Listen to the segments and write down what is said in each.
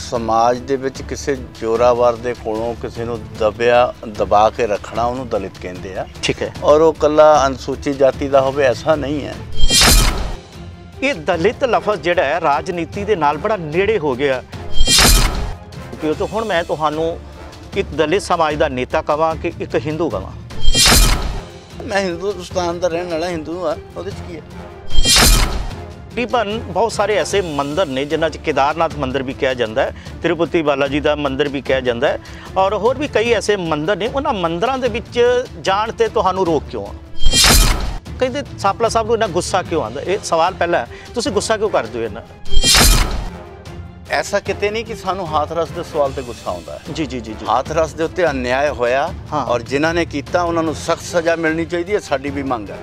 समाज ਦੇ ਵਿੱਚ ਕਿਸੇ ਜ਼ੋਰਾਵਰ ਦੇ ਕੋਲੋਂ ਕਿਸੇ ਨੂੰ ਦਬਾ ਕੇ ਰੱਖਣਾ ਉਹਨੂੰ ਦਲਿਤ ਕਹਿੰਦੇ ਆ। ਠੀਕ ਹੈ। ਔਰ ਉਹ ਕੱਲਾ ਅਨੁਸੂਚਿਤ ਜਾਤੀ ਦਾ ਹੋਵੇ ਐਸਾ ਨਹੀਂ ਹੈ। ਇਹ ਦਲਿਤ ਲਫ਼ਜ਼ ਜਿਹੜਾ ਹੈ ਰਾਜਨੀਤੀ ਦੇ ਨਾਲ ਬੜਾ ਨੇੜੇ ਹੋ ਗਿਆ ਕਿ ਉਹ ਹੁਣ ਮੈਂ ਤੁਹਾਨੂੰ ਇੱਕ ਦਲਿਤ ਸਮਾਜ ਦਾ ਨੇਤਾ ਕਹਾਂ ਕਿ ਇੱਕ ਹਿੰਦੂ ਕਹਾਂ। मैं हिंदुस्तान का रहने वाला हिंदू हाँ, ਉਹਦੇ 'ਚ ਕੀ ਹੈ। तकरीबन बहुत सारे ऐसे मंदिर ने जिन्हां 'च केदारनाथ मंदिर भी कहा जाता है, तिरुपति बालाजी का मंदिर भी कहा जाता है और होर भी कई ऐसे मंदिर ने। उन्हां मंदिरां दे विच जाण ते तुहानूं रोक क्यों आ? कहते सापला साहब नूं इन्ना गुस्सा क्यों आंदा? ये सवाल पहला है, तुसीं गुस्सा क्यों करदे हो इन्ना? ऐसा किते नहीं कि सानू हाथरस के सवाल पर गुस्सा आता है। जी जी जी जी। हाथरस के उत्ते अन्याय होया। हाँ। और जिन्होंने किया उन्होंने सख्त सज़ा मिलनी चाहिए, साड़ी भी मंग है।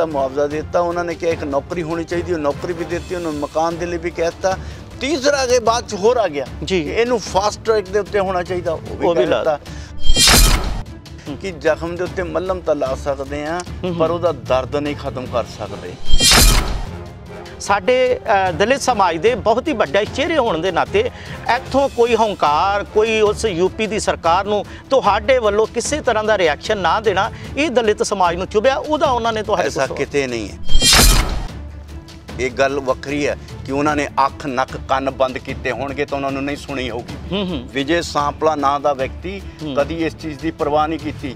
मुआवजा देता, उन्होंने क्या एक नौकरी होनी चाहिए, नौकरी भी देती, उन्होंने मकान के लिए भी कहता। तीसरा के बाद होर आ गया जी, इनू फास्ट ट्रैक के उत्ते होना चाहिए, वो भी कहता कि जख्म के उत्ते मलम तो ला सकते हैं पर उसका दर्द नहीं खत्म कर सकते। साडे दलित समाज के बहुत ही बड़े चेहरे होने के नाते इत्थों कोई हंकार, कोई उस यूपी की सरकार नूं तुहाडे वल्लों किसी तरह का रिएक्शन ना देना, ये दलित समाज नूं चुभ्या, उहदा उन्होंने तो ऐसा किते नहीं है। एक गल वक्री है कि उन्होंने अख नक कन बंद किए होणगे तो उन्होंने नहीं सुनी होगी। विजय सांपला नां दा व्यक्ति कदी इस चीज़ की परवाह नहीं की।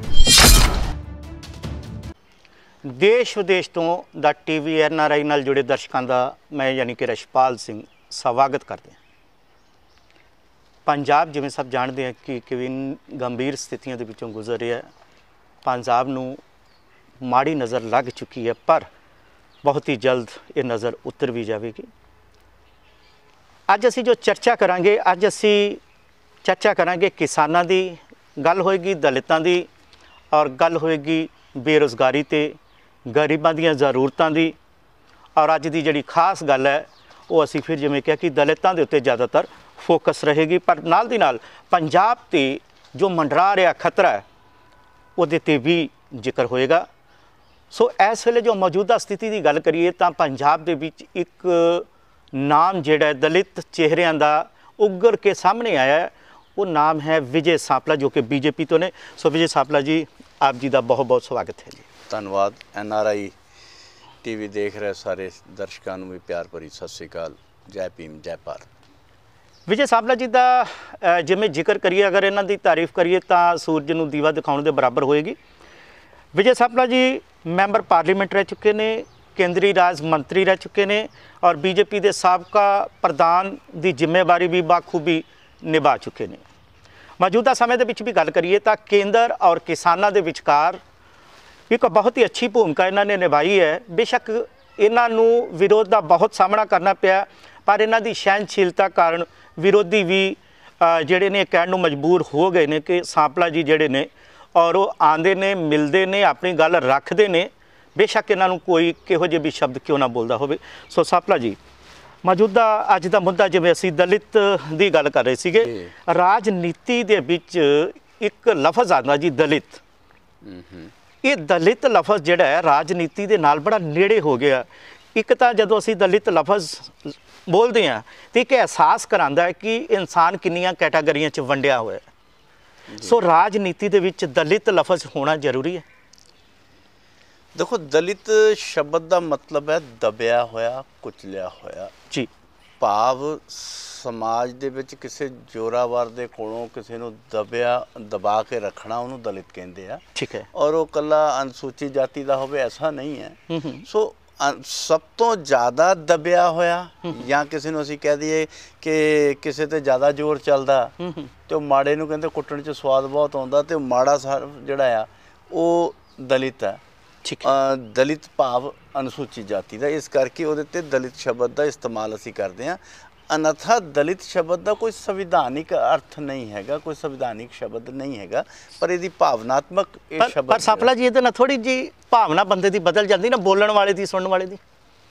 देश विदेश तो दा TV NRI नाल जुड़े दर्शकों का मैं यानी कि रशपाल सिंह स्वागत करते हैं। पंजाब जिवें सब जानते हैं कि किवें गंभीर स्थितियों के विचों गुजर रहा है। पंजाब नूं माड़ी नज़र लग चुकी है पर बहुत ही जल्द ये नज़र उतर भी जाएगी। अज असी जो चर्चा करांगे, अज असी चर्चा करांगे किसानां दी, गल होएगी दलितां दी और गल होएगी बेरोज़गारी ते गरीबां दीयां ज़रूरतां दी। और अज दी जिहड़ी खास गल है वो असी फिर जिवें कहा कि दलितां दे उत्ते ज़्यादातर फोकस रहेगी, पर नाल दी नाल पंजाब ते जो मंडरा रहा खतरा है उहदे ते भी जिक्र होएगा। सो इस वेले जो मौजूदा स्थिति की गल करिए तो पंजाब दे विच एक नाम जिहड़ा दलित चेहरिਆਂ ਦਾ उगर के सामने आया है, वो नाम है विजय सांपला जो कि BJP तो ने। सो विजय सांपला जी आप जी का बहुत बहुत स्वागत है जी। धन्यवाद। NRI TV देख रहे सारे दर्शकों भी प्यार भरी सत श्री अकाल, जय भीम जय भारत। विजय सांपला जी का जिमें जिक्र करिए, अगर इन्हों की तारीफ करिए तो सूरज नूं दीवा दिखाने के बराबर होएगी। विजय सांपला जी मैंबर पार्लीमेंट रह चुके हैं, केंद्रीय राज मंत्री रह चुके हैं और BJP के साबका प्रधान की जिम्मेवारी भी बाखूबी निभा चुके हैं। मौजूदा समय के भी गल करिए तो केंद्र और किसानों के विचकार एक बहुत ही अच्छी भूमिका इन्होंने निभाई है। बेशक इन्हों विरोध का बहुत सामना करना पाया पर इन्हों की सहनशीलता कारण विरोधी भी जोड़े ने कहने को मजबूर हो गए हैं कि सांपला जी जोड़े ने और वो आते ने मिलते ने अपनी गल रखते हैं, बेशक इन्हों कोई किहो जे भी शब्द क्यों ना बोलता हो। सो सांपला जी मौजूदा अज का मुद्दा जिवें असीं दलित की गल कर रहे थे, राजनीति दे विच एक लफज आता जी दलित। ये दलित लफज जिहड़ा है राजनीति के नाल बड़ा नेड़े हो गया। एक तो जदों असीं दलित लफज बोलते हैं तो एक एहसास करांदा है कि इंसान किन्नियां कैटागरियां च वंडिया हुआ है। सो राजनीति दे विच दलित लफज होना जरूरी है। देखो दलित शब्द का मतलब है दबिया होया कुचलिया होया जी। भाव समाज दे विच किसी जोरावर दे कोलों किसी नूं दबा के रखना उन्होंने दलित कहते हैं। ठीक है। और वो कला अनुसूचित जाति का होवे ऐसा नहीं है। सो सब तो ज़्यादा दबिया होया या किसी नूं असीं कह दईए कि किसी ते ज़्यादा जोर चलदा तो माड़े नूं कहंदे कुट्टण च स्वाद बहुत आउंदा ते माड़ा जिहड़ा आ वो दलित है। दलित भाव अनुसूचित जाति का, इस करके वो दलित शब्द का इस्तेमाल असी करते हैं। अन्यथा दलित शब्द का कोई संविधानिक अर्थ नहीं है, कोई संविधानिक शब्द नहीं है, पर यदि भावनात्मक शब्द पर सांपला जी ये थोड़ी जी भावना बंदे की बदल जाती ना, बोलने वाले की सुनने वाले की।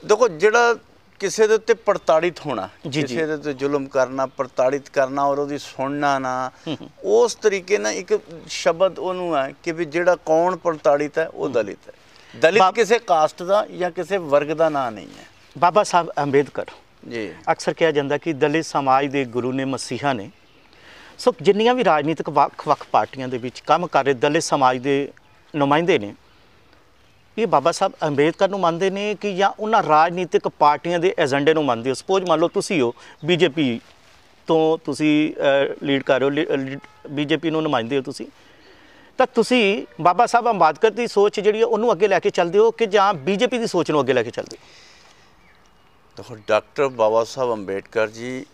देखो जिहड़ा किसी के उत्ते प्रताड़ित होना, किसी के उत्ते जुल्म करना, प्रताड़ित करना और उसकी सुनना ना, उस तरीके ना एक शब्द उन्होंने है कि भी जिहड़ा कौन प्रताड़ित है वो दलित है। दलित किसी कास्ट का या किसी वर्ग का ना नहीं है। बाबा साहब अंबेडकर ਜੀ ਅਕਸਰ ਕਿਹਾ ਜਾਂਦਾ ਕਿ ਦਲਿਤ ਸਮਾਜ ਦੇ ਗੁਰੂ ਨੇ ਮਸੀਹਾ ਨੇ। ਸੋ ਜਿੰਨੀਆਂ ਵੀ ਰਾਜਨੀਤਿਕ ਵੱਖ-ਵੱਖ ਪਾਰਟੀਆਂ ਦੇ ਵਿੱਚ ਕੰਮ ਕਰ ਰਹੇ ਦਲਿਤ ਸਮਾਜ ਦੇ ਨੁਮਾਇੰਦੇ ਨੇ, ਇਹ ਬਾਬਾ ਸਾਹਿਬ ਅੰਬੇਦਕਰ ਨੂੰ ਮੰਨਦੇ ਨੇ ਕਿ ਜਾਂ ਉਹਨਾਂ ਰਾਜਨੀਤਿਕ ਪਾਰਟੀਆਂ ਦੇ ਏਜੰਡੇ ਨੂੰ ਮੰਨਦੇ ਹੋ? ਸਪੋਜ਼ ਮੰਨ ਲਓ ਤੁਸੀਂ ਹੋ ਬੀਜੇਪੀ ਤੋਂ, ਤੁਸੀਂ ਲੀਡ ਕਰ ਰਹੇ ਹੋ, ਬੀਜੇਪੀ ਨੂੰ ਨੁਮਾਇੰਦੇ ਹੋ ਤੁਸੀਂ, ਤਾਂ ਤੁਸੀਂ ਬਾਬਾ ਸਾਹਿਬ ਅੰਬੇਦਕਰ ਦੀ ਸੋਚ ਜਿਹੜੀ ਹੈ ਉਹਨੂੰ ਅੱਗੇ ਲੈ ਕੇ ਚੱਲਦੇ ਹੋ ਕਿ ਜਾਂ ਬੀਜੇਪੀ ਦੀ ਸੋਚ ਨੂੰ ਅੱਗੇ ਲੈ ਕੇ ਚੱਲਦੇ ਹੋ? ਦੇਖੋ, ਡਾਕਟਰ ਬਾਬਾ ਸਾਹਿਬ ਅੰਬੇਡਕਰ ਜੀ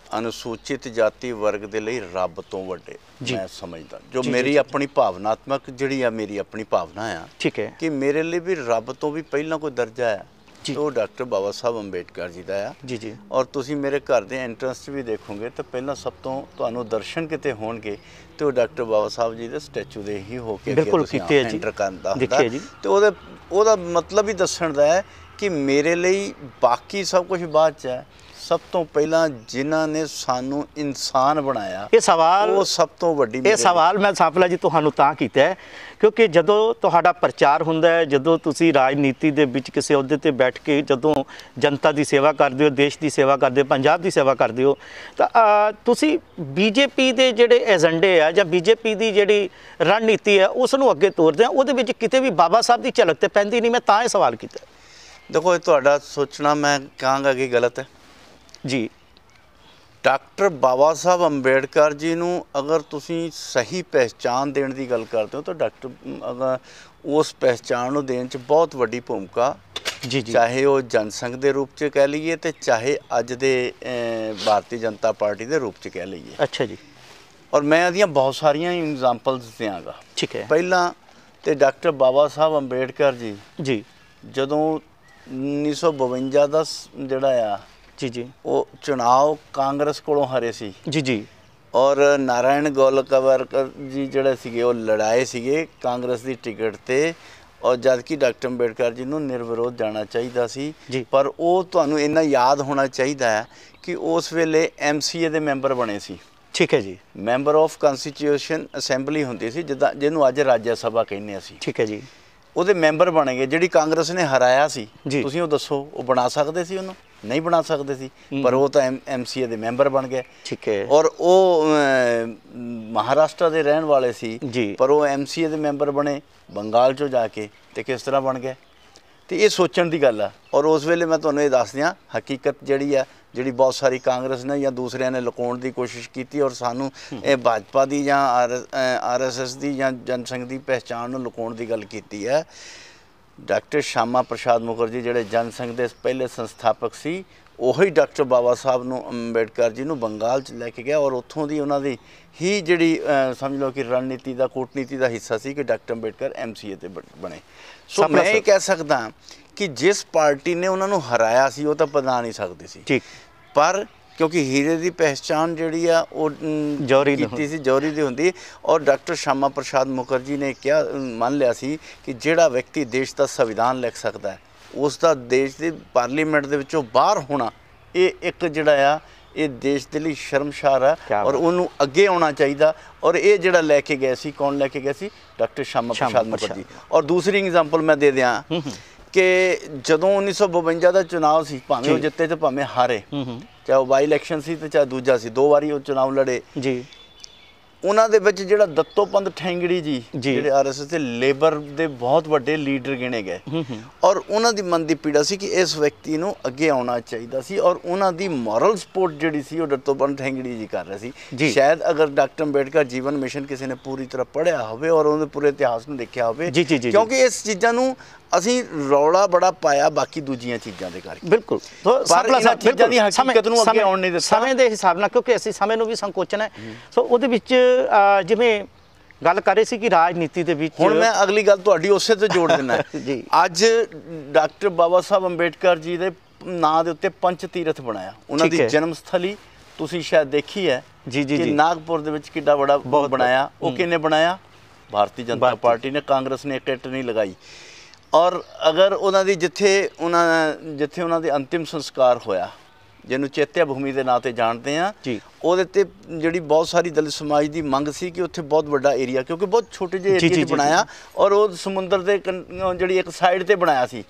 ਅਨੁਸੂਚਿਤ ਜਾਤੀ ਵਰਗ ਦੇ ਲਈ ਰੱਬ ਤੋਂ ਵੱਡੇ ਮੈਂ ਸਮਝਦਾ। ਜੋ ਮੇਰੀ ਆਪਣੀ ਭਾਵਨਾਤਮਕ ਜਿਹੜੀ ਆ, ਮੇਰੀ ਆਪਣੀ ਭਾਵਨਾ ਆ, ਠੀਕ ਹੈ, ਕਿ ਮੇਰੇ ਲਈ ਵੀ ਰੱਬ ਤੋਂ ਵੀ ਪਹਿਲਾਂ ਕੋਈ ਦਰਜਾ ਹੈ ਉਹ ਡਾਕਟਰ ਬਾਬਾ ਸਾਹਿਬ ਅੰਬੇਡਕਰ ਜੀ ਦਾ ਆ। ਜੀ ਜੀ। ਔਰ ਤੁਸੀਂ ਮੇਰੇ ਘਰ ਦੇ ਐਂਟਰੈਂਸ 'ਚ ਵੀ ਦੇਖੋਗੇ ਤਾਂ ਪਹਿਲਾਂ ਸਭ ਤੋਂ ਤੁਹਾਨੂੰ ਦਰਸ਼ਨ ਕਿਤੇ ਹੋਣਗੇ ਤੇ ਉਹ ਡਾਕਟਰ ਬਾਬਾ ਸਾਹਿਬ ਜੀ ਦੇ ਸਟੈਚੂ ਦੇ ਹੀ ਹੋ ਕੇ ਬਿਲਕੁਲ ਕੀਤੇ ਜੀ, ਐਂਟਰ ਕਰਦਾ ਹੁੰਦਾ ਤੇ ਉਹਦਾ ਮਤਲਬ ਹੀ ਦੱਸਣ ਦਾ ਹੈ ਕਿ ਮੇਰੇ ਲਈ ਬਾਕੀ ਸਭ ਕੁਝ ਬਾਅਦ 'ਚ ਹੈ। ਸਭ ਤੋਂ ਪਹਿਲਾਂ ਜਿਨ੍ਹਾਂ ਨੇ ਸਾਨੂੰ ਇਨਸਾਨ ਬਣਾਇਆ, ਇਹ ਸਵਾਲ ਉਹ ਸਭ ਤੋਂ ਵੱਡੀ, ਇਹ ਸਵਾਲ ਮੈਂ ਸਾਂਪਲਾ ਜੀ ਤੁਹਾਨੂੰ ਤਾਂ ਕੀਤਾ ਹੈ ਕਿਉਂਕਿ ਜਦੋਂ ਤੁਹਾਡਾ ਪ੍ਰਚਾਰ ਹੁੰਦਾ ਹੈ, ਜਦੋਂ ਤੁਸੀਂ ਰਾਜਨੀਤੀ ਦੇ ਵਿੱਚ ਕਿਸੇ ਅਹੁਦੇ ਤੇ ਬੈਠ ਕੇ ਜਦੋਂ ਜਨਤਾ ਦੀ ਸੇਵਾ ਕਰਦੇ ਹੋ, ਦੇਸ਼ ਦੀ ਸੇਵਾ ਕਰਦੇ ਹੋ, ਪੰਜਾਬ ਦੀ ਸੇਵਾ ਕਰਦੇ ਹੋ, ਤਾਂ ਤੁਸੀਂ ਬੀਜੇਪੀ ਦੇ ਜਿਹੜੇ ਏਜੰਡੇ ਆ ਜਾਂ ਬੀਜੇਪੀ ਦੀ ਜਿਹੜੀ ਰਣਨੀਤੀ ਹੈ ਉਸ ਨੂੰ ਅੱਗੇ ਤੋਰਦੇ ਆ, ਉਹਦੇ ਵਿੱਚ ਕਿਤੇ ਵੀ ਬਾਬਾ ਸਾਹਿਬ ਦੀ ਝਲਕ ਤੇ ਪੈਂਦੀ ਨਹੀਂ। ਮੈਂ ਤਾਂ ਇਹ ਸਵਾਲ ਕੀਤਾ। ਦੇਖੋ, ਇਹ ਤੁਹਾਡਾ ਸੋਚਣਾ ਮੈਂ ਕਹਾਂਗਾ ਕਿ ਗਲਤ ਹੈ ਜੀ। ਡਾਕਟਰ ਬਾਬਾ ਸਾਹਿਬ ਅੰਬੇਡਕਰ ਜੀ ਨੂੰ ਅਗਰ ਤੁਸੀਂ ਸਹੀ ਪਹਿਚਾਣ ਦੇਣ ਦੀ ਗੱਲ ਕਰਦੇ ਹੋ ਤਾਂ ਡਾਕਟਰ ਅਗਰ ਉਸ ਪਹਿਚਾਣ ਨੂੰ ਦੇਣ 'ਚ ਬਹੁਤ ਵੱਡੀ ਭੂਮਿਕਾ, ਜੀ ਜੀ, ਚਾਹੇ ਉਹ ਜਨਸੰਘ ਦੇ ਰੂਪ 'ਚ ਕਹਿ ਲਈਏ ਤੇ ਚਾਹੇ ਅੱਜ ਦੇ ਭਾਰਤੀ ਜਨਤਾ ਪਾਰਟੀ ਦੇ ਰੂਪ 'ਚ ਕਹਿ ਲਈਏ। ਅੱਛਾ ਜੀ। ਔਰ ਮੈਂ ਇਹਦੀਆਂ ਬਹੁਤ ਸਾਰੀਆਂ ਐਗਜ਼ਾਮਪਲਸ ਦਿਆਂਗਾ। ਠੀਕ ਹੈ। ਪਹਿਲਾਂ ਤੇ ਡਾਕਟਰ ਬਾਬਾ ਸਾਹਿਬ ਅੰਬੇਡਕਰ ਜੀ ਜੀ ਜਦੋਂ 1952 ਦਾ ਜਿਹੜਾ ਆ, ਜੀ ਜੀ, ਉਹ ਚੁਣਾਵ ਕਾਂਗਰਸ ਕੋਲੋਂ ਹਾਰੇ ਸੀ। ਜੀ ਜੀ। ਔਰ ਨਾਰਾਇਣ ਗੋਲਵਰਕਰ ਜੀ ਜਿਹੜੇ ਸੀਗੇ ਉਹ ਲੜਾਏ ਸੀਗੇ ਕਾਂਗਰਸ ਦੀ ਟਿਕਟ ਤੇ, ਔਰ ਜਦ ਕਿ ਡਾਕਟਰ ਅੰਬੇਡਕਰ ਜੀ ਨੂੰ ਨਿਰਵਿਰੋਧ ਜਾਣਾ ਚਾਹੀਦਾ ਸੀ। ਪਰ ਉਹ ਤੁਹਾਨੂੰ ਇੰਨਾ ਯਾਦ ਹੋਣਾ ਚਾਹੀਦਾ ਹੈ ਕਿ ਉਸ ਵੇਲੇ MCA ਦੇ ਮੈਂਬਰ ਬਣੇ ਸੀ। ਠੀਕ ਹੈ ਜੀ। ਮੈਂਬਰ ਆਫ ਕਨਸਟੀਟਿਊਸ਼ਨ ਅਸੈਂਬਲੀ ਹੁੰਦੀ ਸੀ, ਜਿੱਦਾਂ ਜਿਹਨੂੰ ਅੱਜ ਰਾਜ ਸਭਾ ਕਹਿੰਦੇ ਅਸੀਂ। ਠੀਕ ਹੈ ਜੀ। ਉਹਦੇ ਮੈਂਬਰ ਬਣ ਗਏ। ਜਿਹੜੀ ਕਾਂਗਰਸ ਨੇ ਹਰਾਇਆ ਸੀ, ਤੁਸੀਂ ਉਹ ਦੱਸੋ ਉਹ ਬਣਾ ਸਕਦੇ ਸੀ? ਉਹਨੂੰ ਨਹੀਂ ਬਣਾ ਸਕਦੇ ਸੀ, ਪਰ ਉਹ ਤਾਂ MCA ਦੇ ਮੈਂਬਰ ਬਣ ਗਏ। ਠੀਕ ਹੈ। ਔਰ ਉਹ ਮਹਾਰਾਸ਼ਟਰ ਦੇ ਰਹਿਣ ਵਾਲੇ ਸੀ, ਪਰ ਉਹ MCA ਦੇ ਮੈਂਬਰ ਬਣੇ ਬੰਗਾਲ 'ਚੋਂ ਜਾ ਕੇ, ਤੇ ਕਿਸ ਤਰ੍ਹਾਂ ਬਣ ਗਏ? ਤੇ ਇਹ ਸੋਚਣ ਦੀ ਗੱਲ ਆ। ਔਰ ਉਸ ਵੇਲੇ ਮੈਂ ਤੁਹਾਨੂੰ ਇਹ ਦੱਸ ਦਿਆਂ, ਹਕੀਕਤ ਜਿਹੜੀ ਆ, ਜਿਹੜੀ ਬਹੁਤ ਸਾਰੀ ਕਾਂਗਰਸ ਨੇ ਜਾਂ ਦੂਸਰਿਆਂ ਨੇ ਲੁਕਾਉਣ ਦੀ ਕੋਸ਼ਿਸ਼ ਕੀਤੀ ਔਰ ਸਾਨੂੰ ਇਹ ਭਾਜਪਾ ਦੀ ਜਾਂ RSS ਦੀ ਜਾਂ ਜਨਸੰਘ ਦੀ ਪਹਿਚਾਣ ਨੂੰ ਲੁਕਾਉਣ ਦੀ ਗੱਲ ਕੀਤੀ ਹੈ। ਡਾਕਟਰ ਸ਼ਾਮਾ ਪ੍ਰਸਾਦ ਮੁਖਰਜੀ ਜਿਹੜੇ ਜਨਸੰਘ ਦੇ ਪਹਿਲੇ ਸੰਸਥਾਪਕ ਸੀ, ਉਹੀ ਡਾਕਟਰ ਬਾਬਾ ਸਾਹਿਬ ਨੂੰ ਅੰਬੇਡਕਰ ਜੀ ਨੂੰ ਬੰਗਾਲ 'ਚ ਲੈ ਕੇ ਗਿਆ ਔਰ ਉੱਥੋਂ ਦੀ ਉਹਨਾਂ ਦੀ ਹੀ ਜਿਹੜੀ ਸਮਝ ਲਓ ਕਿ ਰਣਨੀਤੀ ਦਾ, ਕੂਟਨੀਤੀ ਦਾ ਹਿੱਸਾ ਸੀ ਕਿ ਡਾਕਟਰ ਅੰਬੇਡਕਰ MCA ਤੇ ਬਣੇ। ਸੋ ਮੈਂ ਇਹ ਕਹਿ ਸਕਦਾ ਕਿ ਜਿਸ ਪਾਰਟੀ ਨੇ ਉਹਨਾਂ ਨੂੰ ਹਰਾਇਆ ਸੀ ਉਹ ਤਾਂ ਬਣਾ ਨਹੀਂ ਸਕਦੀ ਸੀ। ਠੀਕ। ਪਰ ਕਿਉਂਕਿ ਹੀਰੇ ਦੀ ਪਹਿਚਾਣ ਜਿਹੜੀ ਆ ਉਹ ਜੌਹਰੀ ਕੀਤੀ ਸੀ, ਜੌਹਰੀ ਦੀ ਹੁੰਦੀ। ਔਰ ਡਾਕਟਰ ਸ਼ਾਮਾ ਪ੍ਰਸਾਦ ਮੁਖਰਜੀ ਨੇ ਕਿਹਾ, ਮੰਨ ਲਿਆ ਸੀ ਕਿ ਜਿਹੜਾ ਵਿਅਕਤੀ ਦੇਸ਼ ਦਾ ਸੰਵਿਧਾਨ ਲਿਖ ਸਕਦਾ ਹੈ ਉਸ ਦਾ ਦੇਸ਼ ਦੀ ਪਾਰਲੀਮੈਂਟ ਦੇ ਵਿੱਚੋਂ ਬਾਹਰ ਹੋਣਾ ਇਹ ਇੱਕ ਜਿਹੜਾ ਆ ਇਹ ਦੇਸ਼ ਦੇ ਲਈ ਸ਼ਰਮਸ਼ਾਰ ਹੈ ਔਰ ਉਹਨੂੰ ਅੱਗੇ ਆਉਣਾ ਚਾਹੀਦਾ। ਔਰ ਇਹ ਜਿਹੜਾ ਲੈ ਕੇ ਗਏ ਸੀ, ਕੌਣ ਲੈ ਕੇ ਗਏ ਸੀ? ਡਾਕਟਰ ਸ਼ਾਮਾ ਪ੍ਰਸਾਦ ਮੁਖਰਜੀ। ਔਰ ਦੂਸਰੀ ਐਗਜ਼ਾਮਪਲ ਮੈਂ ਦੇ ਦਿਆਂ ਕਿ ਜਦੋਂ 1952 ਦਾ ਚੁਣਾਵ ਸੀ, ਭਾਵੇਂ ਉਹ ਜਿੱਤੇ ਤੇ ਭਾਵੇਂ ਹਾਰੇ, ਚਾਹੇ ਉਹ ਬਾਈ ਇਲੈਕਸ਼ਨ ਸੀ ਤੇ ਚਾਹੇ ਦੂਜਾ ਸੀ, 2 ਵਾਰੀ ਉਹ ਚੁਣਾਵ ਲੜੇ ਜੀ। ਉਹਨਾਂ ਦੇ ਵਿੱਚ ਜਿਹੜਾ ਦੱਤੋਪੰਤ ਠੈਂਗੜੀ ਜੀ ਜਿਹੜੇ RSS ਦੇ ਲੇਬਰ ਦੇ ਬਹੁਤ ਵੱਡੇ ਲੀਡਰ ਗਿਣੇ ਗਏ ਔਰ ਉਹਨਾਂ ਦੀ ਮਨ ਦੀ ਪੀੜਾ ਸੀ ਕਿ ਇਸ ਵਿਅਕਤੀ ਨੂੰ ਅੱਗੇ ਆਉਣਾ ਚਾਹੀਦਾ ਸੀ ਔਰ ਉਹਨਾਂ ਦੀ ਮੋਰਲ ਸਪੋਰਟ ਜਿਹੜੀ ਸੀ ਉਹ ਦੱਤੋਪੰਤ ਠੈਂਗੜੀ ਜੀ ਕਰ ਰਹੇ ਸੀ। ਸ਼ਾਇਦ ਅਗਰ ਡਾਕਟਰ ਅੰਬੇਡਕਰ ਜੀਵਨ ਮਿਸ਼ਨ ਕਿਸੇ ਨੇ ਪੂਰੀ ਤਰ੍ਹਾਂ ਪੜ੍ਹਿਆ ਹੋਵੇ ਔਰ ਉਹਦੇ ਪੂਰੇ ਇਤਿਹਾਸ ਨੂੰ ਦੇਖਿਆ ਹੋਵੇ, ਕਿਉਂਕਿ ਇਸ ਚੀਜ਼ਾਂ ਨੂੰ ਅਸੀਂ ਰੌਲਾ ਬੜਾ ਪਾਇਆ ਬਾਕੀ ਦੂਜੀਆਂ ਚੀਜ਼ਾਂ ਦੇ ਕਰਕੇ। ਬਿਲਕੁਲ। ਪਰ ਇਹਨਾਂ ਚੀਜ਼ਾਂ ਦੀ ਹਕੀਕਤ ਨੂੰ ਅੱਗੇ ਆਉਣ ਨਹੀਂ ਦਿੱਤਾ ਸਮੇਂ ਦੇ ਹਿਸਾਬ ਨਾਲ, ਕਿਉਂਕਿ ਅਸੀਂ ਸਮੇਂ ਨੂੰ ਵੀ ਸੰਕੋਚਣਾ ਹੈ। ਸੋ ਉਹਦੇ ਵਿੱਚ ਜਿਵੇਂ ਗੱਲ ਕਰ ਰਹੇ ਸੀ ਕਿ ਰਾਜਨੀਤੀ ਦੇ ਵਿੱਚ, ਹੁਣ ਮੈਂ ਅਗਲੀ ਗੱਲ ਤੁਹਾਡੀ ਉਸੇ ਤੇ ਜੋੜ ਦਿੰਦਾ ਜੀ। ਅੱਜ ਡਾਕਟਰ ਬਾਬਾ ਸਾਹਿਬ ਅੰਬੇਡਕਰ ਜੀ ਦੇ ਨਾਂ ਦੇ ਉੱਤੇ ਪੰਚ ਤੀਰਥ ਬਣਾਇਆ। ਉਹਨਾਂ ਦੀ ਜਨਮ ਸਥਲੀ ਤੁਸੀਂ ਸ਼ਾਇਦ ਦੇਖੀ ਹੈ ਕਿ ਨਾਗਪੁਰ ਦੇ ਵਿੱਚ ਕਿੱਡਾ ਬੜਾ ਬਣਾਇਆ। ਉਹ ਕਿਹਨੇ ਬਣਾਇਆ? ਭਾਰਤੀ ਜਨਤਾ ਪਾਰਟੀ ਨੇ, ਕਾਂਗਰਸ ਨੇ ਇੱਕ ਇੱਟ ਨਹੀਂ ਲਗਾਈ। ਔਰ ਅਗਰ ਉਹਨਾਂ ਦੀ ਜਿੱਥੇ ਉਹਨਾਂ ਦੇ ਅੰਤਿਮ ਸੰਸਕਾਰ ਹੋਇਆ, ਜਿਹਨੂੰ ਚੇਤਿਆ ਭੂਮੀ ਦੇ ਨਾਂ ਤੇ ਜਾਣਦੇ ਆ, ਉਹਦੇ ਤੇ ਜਿਹੜੀ ਬਹੁਤ ਸਾਰੀ ਦਲਿਤ ਸਮਾਜ ਦੀ ਮੰਗ ਸੀ ਕਿ ਉੱਥੇ ਬਹੁਤ ਵੱਡਾ ਏਰੀਆ, ਕਿਉਂਕਿ ਬਹੁਤ ਛੋਟੇ ਜਿਹੇ ਏਰੀਆ 'ਚ ਬਣਾਇਆ ਔਰ ਉਹ ਸਮੁੰਦਰ ਦੇ ਜਿਹੜੀ ਇੱਕ ਸਾਈਡ ਤੇ ਬਣਾਇਆ ਸੀ,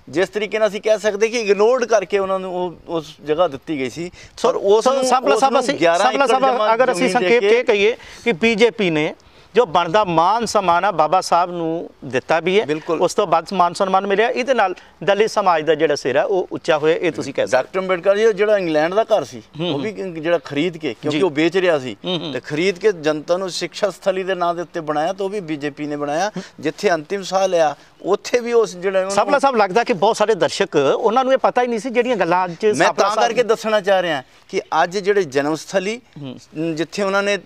ਜਿਸ ਤਰੀਕੇ ਨਾਲ ਅਸੀਂ ਕਹਿ ਸਕਦੇ ਕਿ ਇਗਨੋਰਡ ਕਰਕੇ ਉਹਨਾਂ ਨੂੰ ਉਸ ਜਗ੍ਹਾ ਦਿੱਤੀ ਗਈ ਸੀ। ਪਰ ਉਸ ਨੂੰ ਸਾਂਪਲਾ ਸਾਹਿਬ ਅਗਰ ਅਸੀਂ ਸੰਖੇਪ ਚ ਕਹੀਏ ਕਿ ਬੀਜੇਪੀ ਨੇ ਜੋ ਬਣਦਾ ਮਾਨ ਸਨਮਾਨ ਆ ਬਾਬਾ ਸਾਹਿਬ ਨੂੰ ਦਿੱਤਾ ਵੀ ਹੈ, ਉਸ ਤੋਂ ਬਾਅਦ ਮਾਨ ਸਨਮਾਨ ਮਿਲਿਆ, ਇਹਦੇ ਨਾਲ ਦਲਿਤ ਸਮਾਜ ਦਾ ਜਿਹੜਾ ਸਿਰ ਹੈ ਉਹ ਉੱਚਾ ਹੋਇਆ, ਇਹ ਤੁਸੀਂ ਕਹਿ ਸਕਦੇ। ਡਾਕਟਰ ਅੰਬੇਡਕਰ ਜੀ ਜਿਹੜਾ ਇੰਗਲੈਂਡ ਦਾ ਘਰ ਸੀ ਉਹ ਵੀ ਜਿਹੜਾ ਖਰੀਦ ਕੇ, ਕਿਉਂਕਿ ਉਹ ਵੇਚ ਰਿਹਾ ਸੀ ਤੇ ਖਰੀਦ ਕੇ ਜਨਤਾ ਨੂੰ ਸਿੱਖਿਆ ਸਥਲੀ ਦੇ ਨਾਂ ਦੇ ਉੱਤੇ ਬਣਾਇਆ, ਤਾਂ ਉਹ ਵੀ ਬੀਜੇਪੀ ਨੇ ਬਣਾਇਆ। ਜਿੱਥੇ ਅੰਤਿਮ ਸਾਹ ਲਿਆ ਉੱਥੇ ਵੀ ਉਸ ਜਿਹੜਾ ਸਾਂਪਲਾ ਸਾਹਿਬ ਲੱਗਦਾ ਕਿ ਬਹੁਤ ਸਾਰੇ ਦਰਸ਼ਕ ਉਹਨਾਂ ਨੂੰ ਇਹ ਪਤਾ ਹੀ ਨਹੀਂ ਸੀ ਜਿਹੜੀਆਂ ਗੱਲਾਂ ਅੱਜ ਮੈਂ ਤਾਂ ਕਰਕੇ ਦੱਸਣਾ ਚਾਹ ਰਿਹਾ ਕਿ ਅੱਜ ਜਿਹੜੇ ਜਨਮ ਸਥਲੀ ਜਿੱਥੇ ਉਹਨਾਂ ਨੇ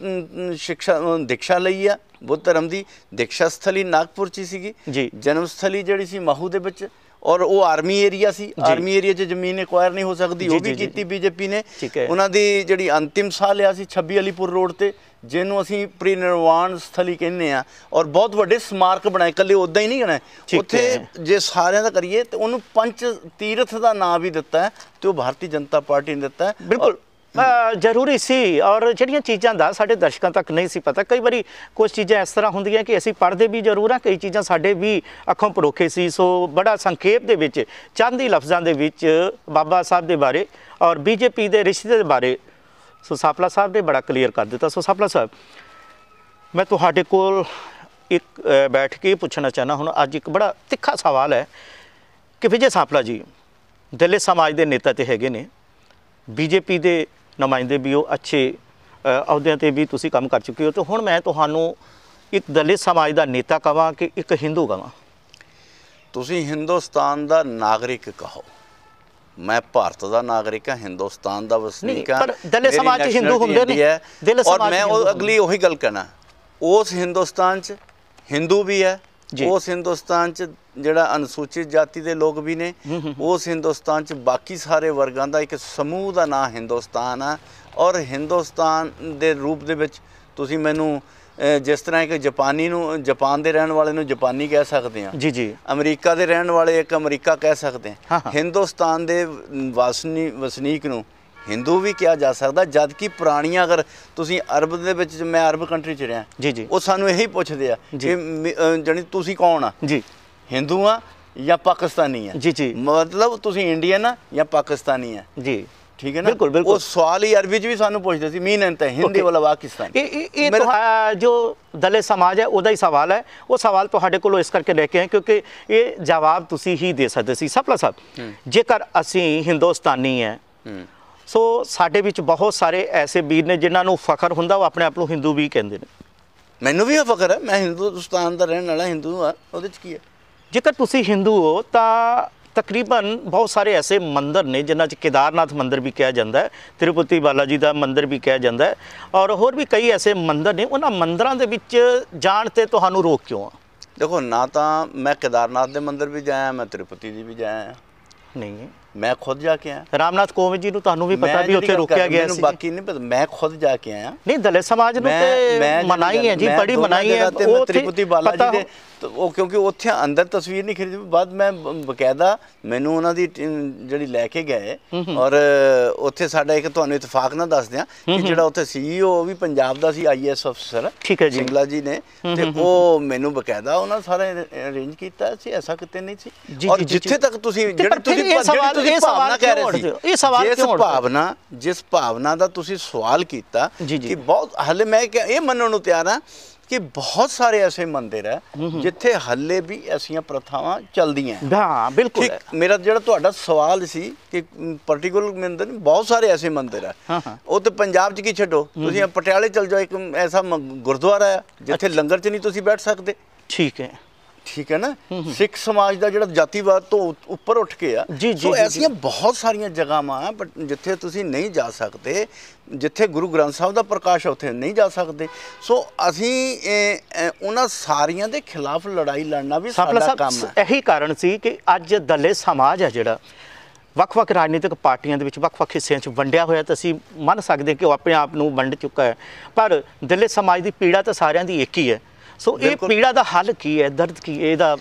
ਦੀਕਸ਼ਾ ਲਈ ਆ ਬੁੱਧ ਧਰਮ ਦੀ, ਦੀਕਸ਼ਾ ਸਥਲੀ ਨਾਗਪੁਰ 'ਚ ਸੀਗੀ, ਜਨਮ ਸਥਲੀ ਜਿਹੜੀ ਸੀ ਮਹੂ ਦੇ ਵਿੱਚ, ਔਰ ਉਹ ਆਰਮੀ ਏਰੀਆ ਸੀ, ਆਰਮੀ ਏਰੀਆ 'ਚ ਜ਼ਮੀਨ ਐਕਵਾਇਰ ਨਹੀਂ ਹੋ ਸਕਦੀ, ਉਹ ਵੀ ਕੀਤੀ ਬੀਜੇਪੀ ਨੇ। ਉਹਨਾਂ ਦੀ ਜਿਹੜੀ ਅੰਤਿਮ ਸਾਹ ਲਿਆ ਸੀ 26 ਅਲੀਪੁਰ ਰੋਡ ਤੇ, ਜਿਹਨੂੰ ਅਸੀਂ ਪ੍ਰੀਨਿਰਵਾਣ ਸਥਲੀ ਕਹਿੰਦੇ ਆ, ਔਰ ਬਹੁਤ ਵੱਡੇ ਸਮਾਰਕ ਬਣਾਏ, ਇਕੱਲੇ ਉੱਦਾਂ ਹੀ ਨਹੀਂ ਬਣਾਏ ਉੱਥੇ। ਜੇ ਸਾਰਿਆਂ ਦਾ ਕਰੀਏ ਤੇ ਉਹਨੂੰ ਪੰਚ ਤੀਰਥ ਦਾ ਨਾਂ ਵੀ ਦਿੱਤਾ ਹੈ, ਤੇ ਉਹ ਭਾਰਤੀ ਜਨਤਾ ਪਾਰਟੀ ਨੇ ਦਿੱਤਾ ਹੈ। ਬਿਲਕੁਲ ਜ਼ਰੂਰੀ ਸੀ, ਔਰ ਜਿਹੜੀਆਂ ਚੀਜ਼ਾਂ ਦਾ ਸਾਡੇ ਦਰਸ਼ਕਾਂ ਤੱਕ ਨਹੀਂ ਸੀ ਪਤਾ। ਕਈ ਵਾਰੀ ਕੁਝ ਚੀਜ਼ਾਂ ਇਸ ਤਰ੍ਹਾਂ ਹੁੰਦੀਆਂ ਕਿ ਅਸੀਂ ਪੜ੍ਹਦੇ ਵੀ ਜ਼ਰੂਰ ਹਾਂ, ਕਈ ਚੀਜ਼ਾਂ ਸਾਡੇ ਵੀ ਅੱਖੋਂ ਪਰੋਖੇ ਸੀ। ਸੋ ਬੜਾ ਸੰਖੇਪ ਦੇ ਵਿੱਚ ਚੰਦ ਹੀ ਲਫ਼ਜ਼ਾਂ ਦੇ ਵਿੱਚ ਬਾਬਾ ਸਾਹਿਬ ਦੇ ਬਾਰੇ ਔਰ ਬੀਜੇਪੀ ਦੇ ਰਿਸ਼ਤੇ ਦੇ ਬਾਰੇ ਸੋ ਸਾਂਪਲਾ ਸਾਹਿਬ ਨੇ ਬੜਾ ਕਲੀਅਰ ਕਰ ਦਿੱਤਾ। ਸੋ ਸਾਂਪਲਾ ਸਾਹਿਬ, ਮੈਂ ਤੁਹਾਡੇ ਕੋਲ ਇੱਕ ਬੈਠ ਕੇ ਪੁੱਛਣਾ ਚਾਹੁੰਦਾ, ਹੁਣ ਅੱਜ ਇੱਕ ਬੜਾ ਤਿੱਖਾ ਸਵਾਲ ਹੈ ਕਿ ਵਿਜੇ ਸਾਂਪਲਾ ਜੀ ਦਲਿਤ ਸਮਾਜ ਦੇ ਨੇਤਾ ਤੇ ਹੈਗੇ ਨੇ, ਬੀਜੇਪੀ ਦੇ ਨੁਮਾਇੰਦੇ ਵੀ ਉਹ ਅੱਛੇ ਅਹੁਦਿਆਂ 'ਤੇ ਵੀ ਤੁਸੀਂ ਕੰਮ ਕਰ ਚੁੱਕੇ ਹੋ, ਤੇ ਹੁਣ ਮੈਂ ਤੁਹਾਨੂੰ ਇੱਕ ਦਲਿਤ ਸਮਾਜ ਦਾ ਨੇਤਾ ਕਹਾਂ ਕਿ ਇੱਕ ਹਿੰਦੂ ਕਹਾਂ? ਤੁਸੀਂ ਹਿੰਦੁਸਤਾਨ ਦਾ ਨਾਗਰਿਕ ਕਹੋ, ਮੈਂ ਭਾਰਤ ਦਾ ਨਾਗਰਿਕ ਹਾਂ, ਹਿੰਦੁਸਤਾਨ ਦਾ ਵਸਨੀਕ ਹਾਂ, ਪਰ ਦਲਿਤ ਸਮਾਜ 'ਚ ਹਿੰਦੂ ਹੁੰਦੇ ਨੇ, ਔਰ ਮੈਂ ਉਹ ਅਗਲੀ ਉਹੀ ਗੱਲ ਕਹਿਣਾ, ਉਸ ਹਿੰਦੁਸਤਾਨ 'ਚ ਹਿੰਦੂ ਵੀ ਹੈ, ਉਸ ਹਿੰਦੁਸਤਾਨ 'ਚ ਜਿਹੜਾ ਅਨੁਸੂਚਿਤ ਜਾਤੀ ਦੇ ਲੋਕ ਵੀ ਨੇ, ਉਸ ਹਿੰਦੁਸਤਾਨ 'ਚ ਬਾਕੀ ਸਾਰੇ ਵਰਗਾਂ ਦਾ ਇੱਕ ਸਮੂਹ ਦਾ ਨਾਂ ਹਿੰਦੁਸਤਾਨ ਆ। ਔਰ ਹਿੰਦੁਸਤਾਨ ਦੇ ਰੂਪ ਦੇ ਵਿੱਚ ਤੁਸੀਂ ਮੈਨੂੰ ਜਿਸ ਤਰ੍ਹਾਂ ਇੱਕ ਜਪਾਨੀ ਨੂੰ, ਜਪਾਨ ਦੇ ਰਹਿਣ ਵਾਲੇ ਨੂੰ ਜਪਾਨੀ ਕਹਿ ਸਕਦੇ ਹਾਂ, ਅਮਰੀਕਾ ਦੇ ਰਹਿਣ ਵਾਲੇ ਇੱਕ ਅਮਰੀਕਾ ਕਹਿ ਸਕਦੇ ਹਾਂ, ਹਿੰਦੁਸਤਾਨ ਦੇ ਵਸਨੀਕ ਨੂੰ ਹਿੰਦੂ ਵੀ ਕਿਹਾ ਜਾ ਸਕਦਾ। ਜਦ ਕਿ ਪੁਰਾਣੀਆਂ ਅਗਰ ਤੁਸੀਂ ਅਰਬ ਦੇ ਵਿੱਚ, ਮੈਂ ਅਰਬ ਕੰਟਰੀ 'ਚ ਰਿਹਾ, ਉਹ ਸਾਨੂੰ ਇਹੀ ਪੁੱਛਦੇ ਆ ਕਿ ਜਾਣੀ ਤੁਸੀਂ ਕੌਣ ਆ, ਹਿੰਦੂ ਆ ਜਾਂ ਪਾਕਿਸਤਾਨੀ ਆ, ਮਤਲਬ ਤੁਸੀਂ ਇੰਡੀਅਨ ਆ ਜਾਂ ਪਾਕਿਸਤਾਨੀ ਆ, ਠੀਕ ਹੈ ਨਾ। ਉਹ ਸਵਾਲ ਹੀ ਅਰਬੀ 'ਚ ਵੀ ਸਾਨੂੰ ਪੁੱਛਦੇ ਸੀ, ਮੀਨ ਅੰਤ ਹੈ ਹਿੰਦੀ ਵਾਲਾ ਪਾਕਿਸਤਾਨ। ਇਹ ਜੋ ਦਲਿਤ ਸਮਾਜ ਹੈ ਉਹਦਾ ਹੀ ਸਵਾਲ ਹੈ, ਉਹ ਸਵਾਲ ਤੁਹਾਡੇ ਕੋਲੋਂ ਇਸ ਕਰਕੇ ਲੈ ਕੇ ਆਏ ਕਿਉਂਕਿ ਇਹ ਜਵਾਬ ਤੁਸੀਂ ਹੀ ਦੇ ਸਕਦੇ ਸੀ। ਸਾਂਪਲਾ ਸਾਹਿਬ, ਜੇਕਰ ਅਸੀਂ ਹਿੰਦੁਸਤਾਨੀ ਹੈ ਸੋ ਸਾਡੇ ਵਿੱਚ ਬਹੁਤ ਸਾਰੇ ਐਸੇ ਵੀਰ ਨੇ ਜਿਨ੍ਹਾਂ ਨੂੰ ਫਖਰ ਹੁੰਦਾ, ਉਹ ਆਪਣੇ ਆਪ ਨੂੰ ਹਿੰਦੂ ਵੀ ਕਹਿੰਦੇ ਨੇ। ਮੈਨੂੰ ਵੀ ਇਹ ਫਖਰ ਹੈ, ਮੈਂ ਹਿੰਦੁਸਤਾਨ ਦਾ ਰਹਿਣ ਵਾਲਾ ਹਿੰਦੂ ਹਾਂ, ਉਹਦੇ 'ਚ ਕੀ ਹੈ। ਜੇਕਰ ਤੁਸੀਂ ਹਿੰਦੂ ਹੋ ਤਾਂ ਤਕਰੀਬਨ ਬਹੁਤ ਸਾਰੇ ਐਸੇ ਮੰਦਰ ਨੇ ਜਿਨ੍ਹਾਂ 'ਚ ਕੇਦਾਰਨਾਥ ਮੰਦਰ ਵੀ ਕਿਹਾ ਜਾਂਦਾ ਹੈ, ਤਿਰੂਪਤੀ ਬਾਲਾ ਜੀ ਦਾ ਮੰਦਰ ਵੀ ਕਿਹਾ ਜਾਂਦਾ ਹੈ, ਔਰ ਹੋਰ ਵੀ ਕਈ ਐਸੇ ਮੰਦਰ ਨੇ। ਉਹਨਾਂ ਮੰਦਰਾਂ ਦੇ ਵਿੱਚ ਜਾਣ 'ਤੇ ਤੁਹਾਨੂੰ ਰੋਕ ਕਿਉਂ ਆ? ਦੇਖੋ, ਨਾ ਤਾਂ ਮੈਂ ਕੇਦਾਰਨਾਥ ਦੇ ਮੰਦਰ ਵੀ ਜਾਇਆ, ਮੈਂ ਤਿਰੂਪਤੀ ਜੀ ਵੀ ਜਾਇਆ, ਨਹੀਂ ਮੈਂ ਖੁਦ ਜਾ ਕੇ ਆਇਆ। ਰਾਮਨਾਥ ਕੋਵਿੰਦ ਜੀ ਨੂੰ ਤੁਹਾਨੂੰ ਵੀ ਪਤਾ ਵੀ ਉੱਥੇ ਰੋਕਿਆ ਗਿਆ ਸੀ, ਬਾਕੀ ਨਹੀਂ ਪਤਾ, ਮੈਂ ਖੁਦ ਜਾ ਕੇ ਆਇਆ। ਨਹੀਂ, ਦਲਿਤ ਸਮਾਜ ਨੂੰ ਤੇ ਮਨਾਈ ਹੈ ਜੀ, ਬੜੀ ਮਨਾਈ ਹੈ। ਉਹ ਤਿਰੂਪਤੀ ਬਾਲਾ ਜੀ ਦੇ ਉਹ ਕਿਉਂਕਿ ਉੱਥੇ ਅੰਦਰ ਤਸਵੀਰ ਨਹੀਂ ਖਰੀਦੀ, ਬਾਅਦ ਮੈਂ ਬਕਾਇਦਾ ਮੈਨੂੰ ਉਹਨਾਂ ਦੀ ਜਿਹੜੀ ਲੈ ਕੇ ਗਏ, ਔਰ ਉੱਥੇ ਸਾਡਾ ਇੱਕ ਤੁਹਾਨੂੰ ਇਤਫਾਕ ਨਾਲ ਦੱਸ ਦਿਆਂ ਕਿ ਜਿਹੜਾ ਉੱਥੇ CEO ਉਹ ਵੀ ਪੰਜਾਬ ਦਾ ਸੀ, IAS ਅਫਸਰ, ਠੀਕ ਹੈ ਜੀ, ਸਿੰਗਲਾ ਜੀ ਨੇ, ਤੇ ਉਹ ਮੈਨੂੰ ਬਕਾਇਦਾ ਉਹਨਾਂ ਸਾਰਾ ਅਰੇਂਜ ਕੀਤਾ ਸੀ, ਐਸਾ ਕਿਤੇ ਨਹੀਂ ਸੀ। ਔਰ ਜਿੱਥੇ ਤੱਕ ਤੁਸੀਂ ਭਾਵਨਾ ਕਹਿ ਰਹੇ ਸੀ, ਜਿਸ ਭਾਵਨਾ ਦਾ ਤੁਸੀਂ ਸਵਾਲ ਕੀਤਾ ਕਿ ਬਹੁਤ ਹਲੇ ਮੈਂ ਇਹ ਮੰਨਣ ਨੂੰ ਤਿਆਰ ਹਾਂ ਕਿ ਬਹੁਤ ਸਾਰੇ ਐਸੇ ਮੰਦਿਰ ਹੈ ਜਿੱਥੇ ਹੱਲੇ ਵੀ ਐਸੀਆਂ ਪ੍ਰਥਾਵਾਂ ਚੱਲਦੀਆਂ। ਹਾਂ, ਬਿਲਕੁਲ। ਮੇਰਾ ਜਿਹੜਾ ਤੁਹਾਡਾ ਸਵਾਲ ਸੀ ਕਿ ਪਾਰਟਿਕੂਲਰ ਮੰਦਿਰ, ਬਹੁਤ ਸਾਰੇ ਐਸੇ ਮੰਦਿਰ ਹੈ, ਉਹ ਤੇ ਪੰਜਾਬ 'ਚ ਕੀ ਛੱਡੋ, ਤੁਸੀਂ ਪਟਿਆਲੇ ਚਲ ਜਾਓ, ਇੱਕ ਐਸਾ ਗੁਰਦੁਆਰਾ ਹੈ ਜਿੱਥੇ ਲੰਗਰ 'ਚ ਨਹੀਂ ਤੁਸੀਂ ਬੈਠ ਸਕਦੇ। ਠੀਕ ਹੈ, ਠੀਕ ਹੈ ਨਾ। ਸਿੱਖ ਸਮਾਜ ਦਾ ਜਿਹੜਾ ਜਾਤੀਵਾਦ ਤੋਂ ਉੱਪਰ ਉੱਠ ਕੇ ਆ, ਸੋ ਐਸੀਆਂ ਬਹੁਤ ਸਾਰੀਆਂ ਜਗ੍ਹਾਵਾਂ ਬਟ ਜਿੱਥੇ ਤੁਸੀਂ ਨਹੀਂ ਜਾ ਸਕਦੇ, ਜਿੱਥੇ ਗੁਰੂ ਗ੍ਰੰਥ ਸਾਹਿਬ ਦਾ ਪ੍ਰਕਾਸ਼ ਉੱਥੇ ਨਹੀਂ ਜਾ ਸਕਦੇ। ਸੋ ਅਸੀਂ ਉਹਨਾਂ ਸਾਰੀਆਂ ਦੇ ਖਿਲਾਫ ਲੜਾਈ ਲੜਨਾ ਵੀ ਸਾਡਾ ਕੰਮ ਹੈ। ਇਹੀ ਕਾਰਨ ਸੀ ਕਿ ਅੱਜ ਦਲਿਤ ਸਮਾਜ ਹੈ ਜਿਹੜਾ ਵੱਖ-ਵੱਖ ਰਾਜਨੀਤਿਕ ਪਾਰਟੀਆਂ ਦੇ ਵਿੱਚ ਵੱਖ-ਵੱਖ ਹਿੱਸਿਆਂ 'ਚ ਵੰਡਿਆ ਹੋਇਆ, ਤਾਂ ਅਸੀਂ ਮੰਨ ਸਕਦੇ ਕਿ ਉਹ ਆਪਣੇ ਆਪ ਨੂੰ ਵੰਡ ਚੁੱਕਾ ਹੈ, ਪਰ ਦਲਿਤ ਸਮਾਜ ਦੀ ਪੀੜਾ ਤਾਂ ਸਾਰਿਆਂ ਦੀ ਇੱਕ ਹੀ ਹੈ। ਸੋ ਇਹ ਪੀੜਾ ਦਾ ਹੱਲ ਕੀ ਹੈ, ਦਰਦ ਕੀ ਹੈ ਇਹਦਾ?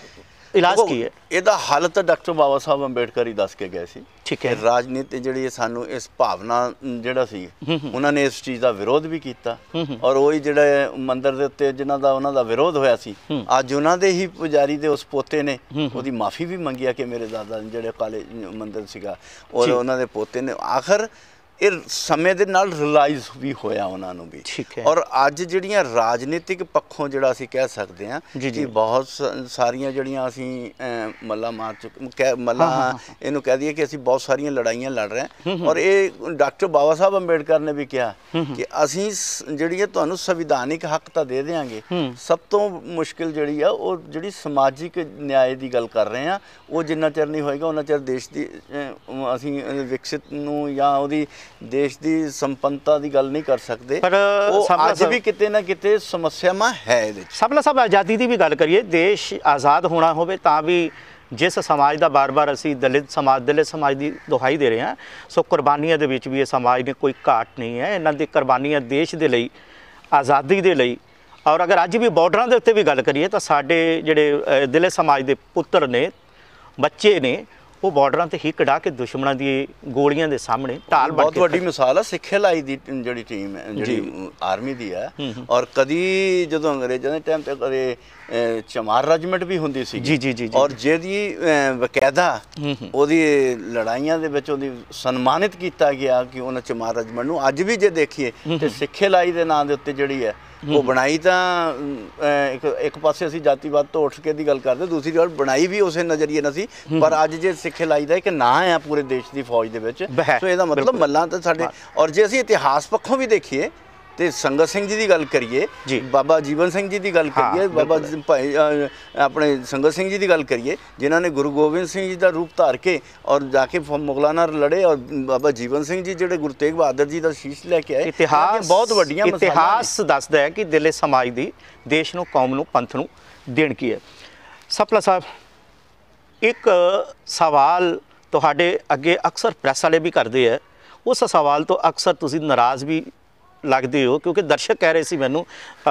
ਇਲਾਜ ਕੀ ਹੈ? ਇਹਦਾ ਹੱਲ ਤਾਂ ਡਾਕਟਰ ਬਾਬਾ ਸਾਹਿਬ ਅੰਬੇਡਕਰ ਹੀ ਦੱਸ ਕੇ ਗਏ ਸੀ। ਠੀਕ ਹੈ। ਰਾਜਨੀਤੀ ਜਿਹੜੀ ਸਾਨੂੰ ਇਸ ਭਾਵਨਾ ਜਿਹੜਾ ਸੀ ਉਹਨਾਂ ਨੇ ਇਸ ਚੀਜ਼ ਦਾ ਵਿਰੋਧ ਵੀ ਕੀਤਾ ਔਰ ਉਹੀ ਜਿਹੜੇ ਮੰਦਿਰ ਦੇ ਉੱਤੇ ਜਿਨ੍ਹਾਂ ਦਾ ਉਹਨਾਂ ਦਾ ਵਿਰੋਧ ਹੋਇਆ ਸੀ ਅੱਜ ਉਹਨਾਂ ਦੇ ਹੀ ਪੁਜਾਰੀ ਦੇ ਉਸ ਪੋਤੇ ਨੇ ਉਹਦੀ ਮਾਫੀ ਵੀ ਮੰਗੀ ਆ ਕਿ ਮੇਰੇ ਦਾਦਾ ਜਿਹੜੇ ਕਾਲੇ ਮੰਦਿਰ ਸੀਗਾ ਔਰ ਉਹਨਾਂ ਦੇ ਪੋਤੇ ਨੇ ਆਖਰ ਇਹ ਸਮੇਂ ਦੇ ਨਾਲ ਰਿਲਾਈਜ਼ ਵੀ ਹੋਇਆ ਉਹਨਾਂ ਨੂੰ ਵੀ। ਔਰ ਅੱਜ ਜਿਹੜੀਆਂ ਰਾਜਨੀਤਿਕ ਪੱਖੋਂ ਜਿਹੜਾ ਅਸੀਂ ਕਹਿ ਸਕਦੇ ਹਾਂ ਕਿ ਬਹੁਤ ਸਾਰੀਆਂ ਜਿਹੜੀਆਂ ਅਸੀਂ ਮੱਲਾ ਮਾਰ ਚੁੱਕੇ ਮੱਲਾ ਇਹਨੂੰ ਕਹਿ ਦਈਏ ਕਿ ਅਸੀਂ ਬਹੁਤ ਸਾਰੀਆਂ ਲੜਾਈਆਂ ਲੜ ਰਹੇ ਹਾਂ ਔਰ ਇਹ ਡਾਕਟਰ ਬਾਬਾ ਸਾਹਿਬ ਅੰਬੇਡਕਰ ਨੇ ਵੀ ਕਿਹਾ ਕਿ ਅਸੀਂ ਜਿਹੜੀ ਹੈ ਤੁਹਾਨੂੰ ਸੰਵਿਧਾਨਿਕ ਹੱਕ ਤਾਂ ਦੇ ਦਿਆਂਗੇ, ਸਭ ਤੋਂ ਮੁਸ਼ਕਿਲ ਜਿਹੜੀ ਆ ਉਹ ਜਿਹੜੀ ਸਮਾਜਿਕ ਨਿਆਂ ਦੀ ਗੱਲ ਕਰ ਰਹੇ ਹਾਂ ਉਹ ਜਿੰਨਾ ਚਿਰ ਨਹੀਂ ਹੋਏਗਾ ਉਹਨਾਂ ਚਿਰ ਦੇਸ਼ ਦੀ ਅਸੀਂ ਵਿਕਸਿਤ ਨੂੰ ਜਾਂ ਉਹਦੀ ਦੇਸ਼ ਦੀ ਸੰਪੰਨਤਾ ਦੀ ਗੱਲ ਨਹੀਂ ਕਰ ਸਕਦੇ। ਪਰ ਅੱਜ ਵੀ ਕਿਤੇ ਨਾ ਕਿਤੇ ਸਮੱਸਿਆਵਾਂ ਹੈ ਇਹਦੇ ਵਿੱਚ। ਸਾਬਲਾ ਸਾਹਿਬ ਆਜ਼ਾਦੀ ਦੀ ਵੀ ਗੱਲ ਕਰੀਏ, ਦੇਸ਼ ਆਜ਼ਾਦ ਹੋਣਾ ਹੋਵੇ ਤਾਂ ਵੀ ਜਿਸ ਸਮਾਜ ਦਾ ਬਾਰ-ਬਾਰ ਅਸੀਂ ਦਲਿਤ ਸਮਾਜ ਦੀ ਦੁਹਾਈ ਦੇ ਰਹੇ ਹਾਂ, ਸੋ ਕੁਰਬਾਨੀਆਂ ਦੇ ਵਿੱਚ ਵੀ ਇਹ ਸਮਾਜ ਨੇ ਕੋਈ ਘਾਟ ਨਹੀਂ ਹੈ। ਇਹਨਾਂ ਦੀ ਕੁਰਬਾਨੀਆਂ ਦੇਸ਼ ਦੇ ਲਈ, ਆਜ਼ਾਦੀ ਦੇ ਲਈ। ਔਰ ਅਗਰ ਅੱਜ ਵੀ ਬਾਰਡਰਾਂ ਦੇ ਉੱਤੇ ਵੀ ਗੱਲ ਕਰੀਏ ਤਾਂ ਸਾਡੇ ਜਿਹੜੇ ਦਲਿਤ ਸਮਾਜ ਦੇ ਪੁੱਤਰ ਨੇ, ਬੱਚੇ ਨੇ, ਉਹ ਬਾਰਡਰਾਂ ਤੇ ਹੀ ਕਢਾ ਕੇ ਦੁਸ਼ਮਣਾਂ ਦੀ ਗੋਲੀਆਂ ਦੇ ਸਾਹਮਣੇ ਢਾਲ ਬਣ ਕੇ ਬਹੁਤ ਵੱਡੀ ਮਿਸਾਲ ਆ ਸਿੱਖਿਆ ਲਾਈ ਦੀ ਜਿਹੜੀ ਟੀਮ ਹੈ ਜਿਹੜੀ ਆਰਮੀ ਦੀ ਹੈ। ਔਰ ਕਦੀ ਜਦੋਂ ਅੰਗਰੇਜ਼ਾਂ ਦੇ ਟਾਈਮ ਤੇ ਕਦੇ ਚਮਾਰ ਰੈਜੀਮੈਂਟ ਵੀ ਹੁੰਦੀ ਸੀ ਜੀ ਔਰ ਜਿਹਦੀ ਬਕਾਇਦਾ ਉਹਦੀ ਲੜਾਈਆਂ ਦੇ ਵਿੱਚ ਉਹਦੀ ਸਨਮਾਨਿਤ ਕੀਤਾ ਗਿਆ ਕਿ ਉਹਨਾਂ ਚਮਾਰ ਰੈਜੀਮੈਂਟ ਨੂੰ ਅੱਜ ਵੀ ਜੇ ਦੇਖੀਏ ਤੇ ਸਿੱਖਿਆ ਲਾਈ ਦੇ ਨਾਂ ਦੇ ਉੱਤੇ ਜਿਹੜੀ ਹੈ ਉਹ ਬਣਾਈ ਤਾਂ ਇੱਕ ਪਾਸੇ ਅਸੀਂ ਜਾਤੀਵਾਦ ਤੋਂ ਉੱਠ ਕੇ ਦੀ ਗੱਲ ਕਰਦੇ, ਦੂਸਰੀ ਗੱਲ ਬਣਾਈ ਵੀ ਉਸੇ ਨਜ਼ਰੀਏ ਨਾਲ ਸੀ। ਪਰ ਅੱਜ ਜੇ ਸਿੱਖਿਆ ਲਾਈ ਦਾ ਇੱਕ ਨਾਂ ਆ ਪੂਰੇ ਦੇਸ਼ ਦੀ ਫੌਜ ਦੇ ਵਿੱਚ, ਸੋ ਇਹਦਾ ਮਤਲਬ ਮੱਲਾਂ ਤਾਂ ਸਾਡੇ। ਔਰ ਜੇ ਅਸੀਂ ਇਤਿਹਾਸ ਪੱਖੋਂ ਵੀ ਦੇਖੀਏ ਤੇ ਸੰਗਤ ਸਿੰਘ ਜੀ ਦੀ ਗੱਲ ਕਰੀਏ, ਬਾਬਾ ਜੀਵਨ ਸਿੰਘ ਜੀ ਦੀ ਗੱਲ ਕਰੀਏ, ਬਾਬਾ ਭਾਈ ਆਪਣੇ ਸੰਗਤ ਸਿੰਘ ਜੀ ਦੀ ਗੱਲ ਕਰੀਏ ਜਿਨ੍ਹਾਂ ਨੇ ਗੁਰੂ ਗੋਬਿੰਦ ਸਿੰਘ ਜੀ ਦਾ ਰੂਪ ਧਾਰ ਕੇ ਔਰ ਜਾ ਕੇ ਮੁਗਲਾਂ ਨਾਲ ਲੜੇ, ਔਰ ਬਾਬਾ ਜੀਵਨ ਸਿੰਘ ਜੀ ਜਿਹੜੇ ਗੁਰੂ ਤੇਗ ਬਹਾਦਰ ਜੀ ਦਾ ਸ਼ੀਸ਼ ਲੈ ਕੇ ਆਏ। ਇਤਿਹਾਸ ਬਹੁਤ ਵੱਡੀਆਂ ਇਤਿਹਾਸ ਦੱਸਦਾ ਹੈ ਕਿ ਦਲਿਤ ਸਮਾਜ ਦੀ ਦੇਸ਼ ਨੂੰ, ਕੌਮ ਨੂੰ, ਪੰਥ ਨੂੰ ਦੇਣ ਕੀ ਹੈ। ਸਪਲਾ ਸਾਹਿਬ, ਇੱਕ ਸਵਾਲ ਤੁਹਾਡੇ ਅੱਗੇ ਅਕਸਰ ਪ੍ਰੈਸ ਵਾਲੇ ਵੀ ਕਰਦੇ ਆ, ਉਸ ਸਵਾਲ ਤੋਂ ਅਕਸਰ ਤੁਸੀਂ ਨਾਰਾਜ਼ ਵੀ ਲੱਗਦੇ ਹੋ ਕਿਉਂਕਿ ਦਰਸ਼ਕ ਕਹਿ ਰਹੇ ਸੀ ਮੈਨੂੰ,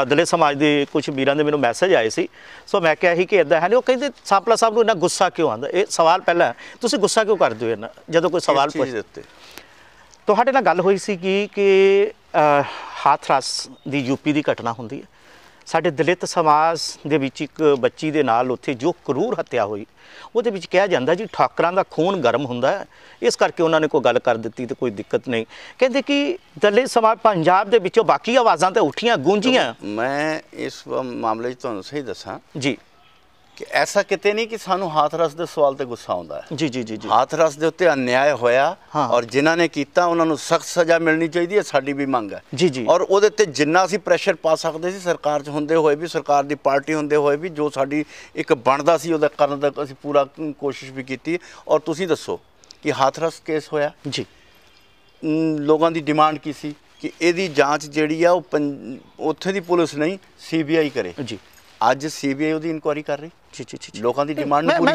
ਦਲਿਤ ਸਮਾਜ ਦੇ ਕੁਝ ਵੀਰਾਂ ਦੇ ਮੈਨੂੰ ਮੈਸੇਜ ਆਏ ਸੀ। ਸੋ ਮੈਂ ਕਿਹਾ ਸੀ ਕਿ ਇੱਦਾਂ ਹੈ ਨਹੀਂ, ਉਹ ਕਹਿੰਦੇ ਸਾਪਲਾ ਸਾਹਿਬ ਨੂੰ ਇੰਨਾ ਗੁੱਸਾ ਕਿਉਂ ਆਉਂਦਾ? ਇਹ ਸਵਾਲ ਪਹਿਲਾਂ ਤੁਸੀਂ ਗੁੱਸਾ ਕਿਉਂ ਕਰਦੇ ਹੋ ਇਹਨਾਂ ਜਦੋਂ ਕੋਈ ਸਵਾਲ ਪੁੱਛਦੇ? ਤੁਹਾਡੇ ਨਾਲ ਗੱਲ ਹੋਈ ਸੀ ਕਿ ਹਾਥਰਸ ਦੀ ਯੂਪੀ ਦੀ ਘਟਨਾ ਹੁੰਦੀ ਹੈ, ਸਾਡੇ ਦਲਿਤ ਸਮਾਜ ਦੇ ਵਿੱਚ ਇੱਕ ਬੱਚੀ ਦੇ ਨਾਲ ਉੱਥੇ ਜੋ ਕਰੂਰ ਹੱਤਿਆ ਹੋਈ, ਉਹਦੇ ਵਿੱਚ ਕਿਹਾ ਜਾਂਦਾ ਜੀ ਠਾਕਰਾਂ ਦਾ ਖੂਨ ਗਰਮ ਹੁੰਦਾ ਹੈ, ਇਸ ਕਰਕੇ ਉਹਨਾਂ ਨੇ ਕੋਈ ਗੱਲ ਕਰ ਦਿੱਤੀ ਤੇ ਕੋਈ ਦਿੱਕਤ ਨਹੀਂ। ਕਹਿੰਦੇ ਕਿ ਦਲਿਤ ਸਮਾਜ ਪੰਜਾਬ ਦੇ ਵਿੱਚੋਂ ਬਾਕੀ ਆਵਾਜ਼ਾਂ ਤਾਂ ਉੱਠੀਆਂ, ਗੂੰਜੀਆਂ। ਮੈਂ ਇਸ ਮਾਮਲੇ 'ਚ ਤੁਹਾਨੂੰ ਸਹੀ ਦੱਸਾਂ ਜੀ ਕਿ ਐਸਾ ਕਿਤੇ ਨਹੀਂ ਕਿ ਸਾਨੂੰ ਹਾਥਰਸ ਦੇ ਸਵਾਲ ਤੇ ਗੁੱਸਾ ਆਉਂਦਾ ਹੈ। ਜੀ ਹਾਥਰਸ ਦੇ ਉੱਤੇ ਅਨਿਆਏ ਹੋਇਆ ਔਰ ਜਿਨ੍ਹਾਂ ਨੇ ਕੀਤਾ ਉਹਨਾਂ ਨੂੰ ਸਖਤ ਸਜ਼ਾ ਮਿਲਣੀ ਚਾਹੀਦੀ ਹੈ, ਸਾਡੀ ਵੀ ਮੰਗ ਹੈ ਜੀ। ਔਰ ਉਹਦੇ ਤੇ ਜਿੰਨਾ ਅਸੀਂ ਪ੍ਰੈਸ਼ਰ ਪਾ ਸਕਦੇ ਸੀ ਸਰਕਾਰ 'ਚ ਹੁੰਦੇ ਹੋਏ ਵੀ, ਸਰਕਾਰ ਦੀ ਪਾਰਟੀ ਹੁੰਦੇ ਹੋਏ ਵੀ, ਜੋ ਸਾਡੀ ਇੱਕ ਬਣਦਾ ਸੀ ਉਹਦਾ ਕਰਨ ਦਾ ਅਸੀਂ ਪੂਰਾ ਕੋਸ਼ਿਸ਼ ਵੀ ਕੀਤੀ। ਔਰ ਤੁਸੀਂ ਦੱਸੋ ਕਿ ਹਾਥਰਸ ਕੇਸ ਹੋਇਆ ਜੀ, ਲੋਕਾਂ ਦੀ ਡਿਮਾਂਡ ਕੀ ਸੀ ਕਿ ਇਹਦੀ ਜਾਂਚ ਜਿਹੜੀ ਆ ਉਹ ਉੱਥੇ ਦੀ ਪੁਲਿਸ ਨਹੀਂ CBI ਕਰੇ ਜੀ। ਅੱਜ CBI ਉਹਦੀ ਇਨਕੁਆਇਰੀ ਕਰ ਰਹੀ ਜੀ। ਲੋਕਾਂ ਦੀ ਡਿਮਾਂਡ ਨੂੰ ਮੈਂ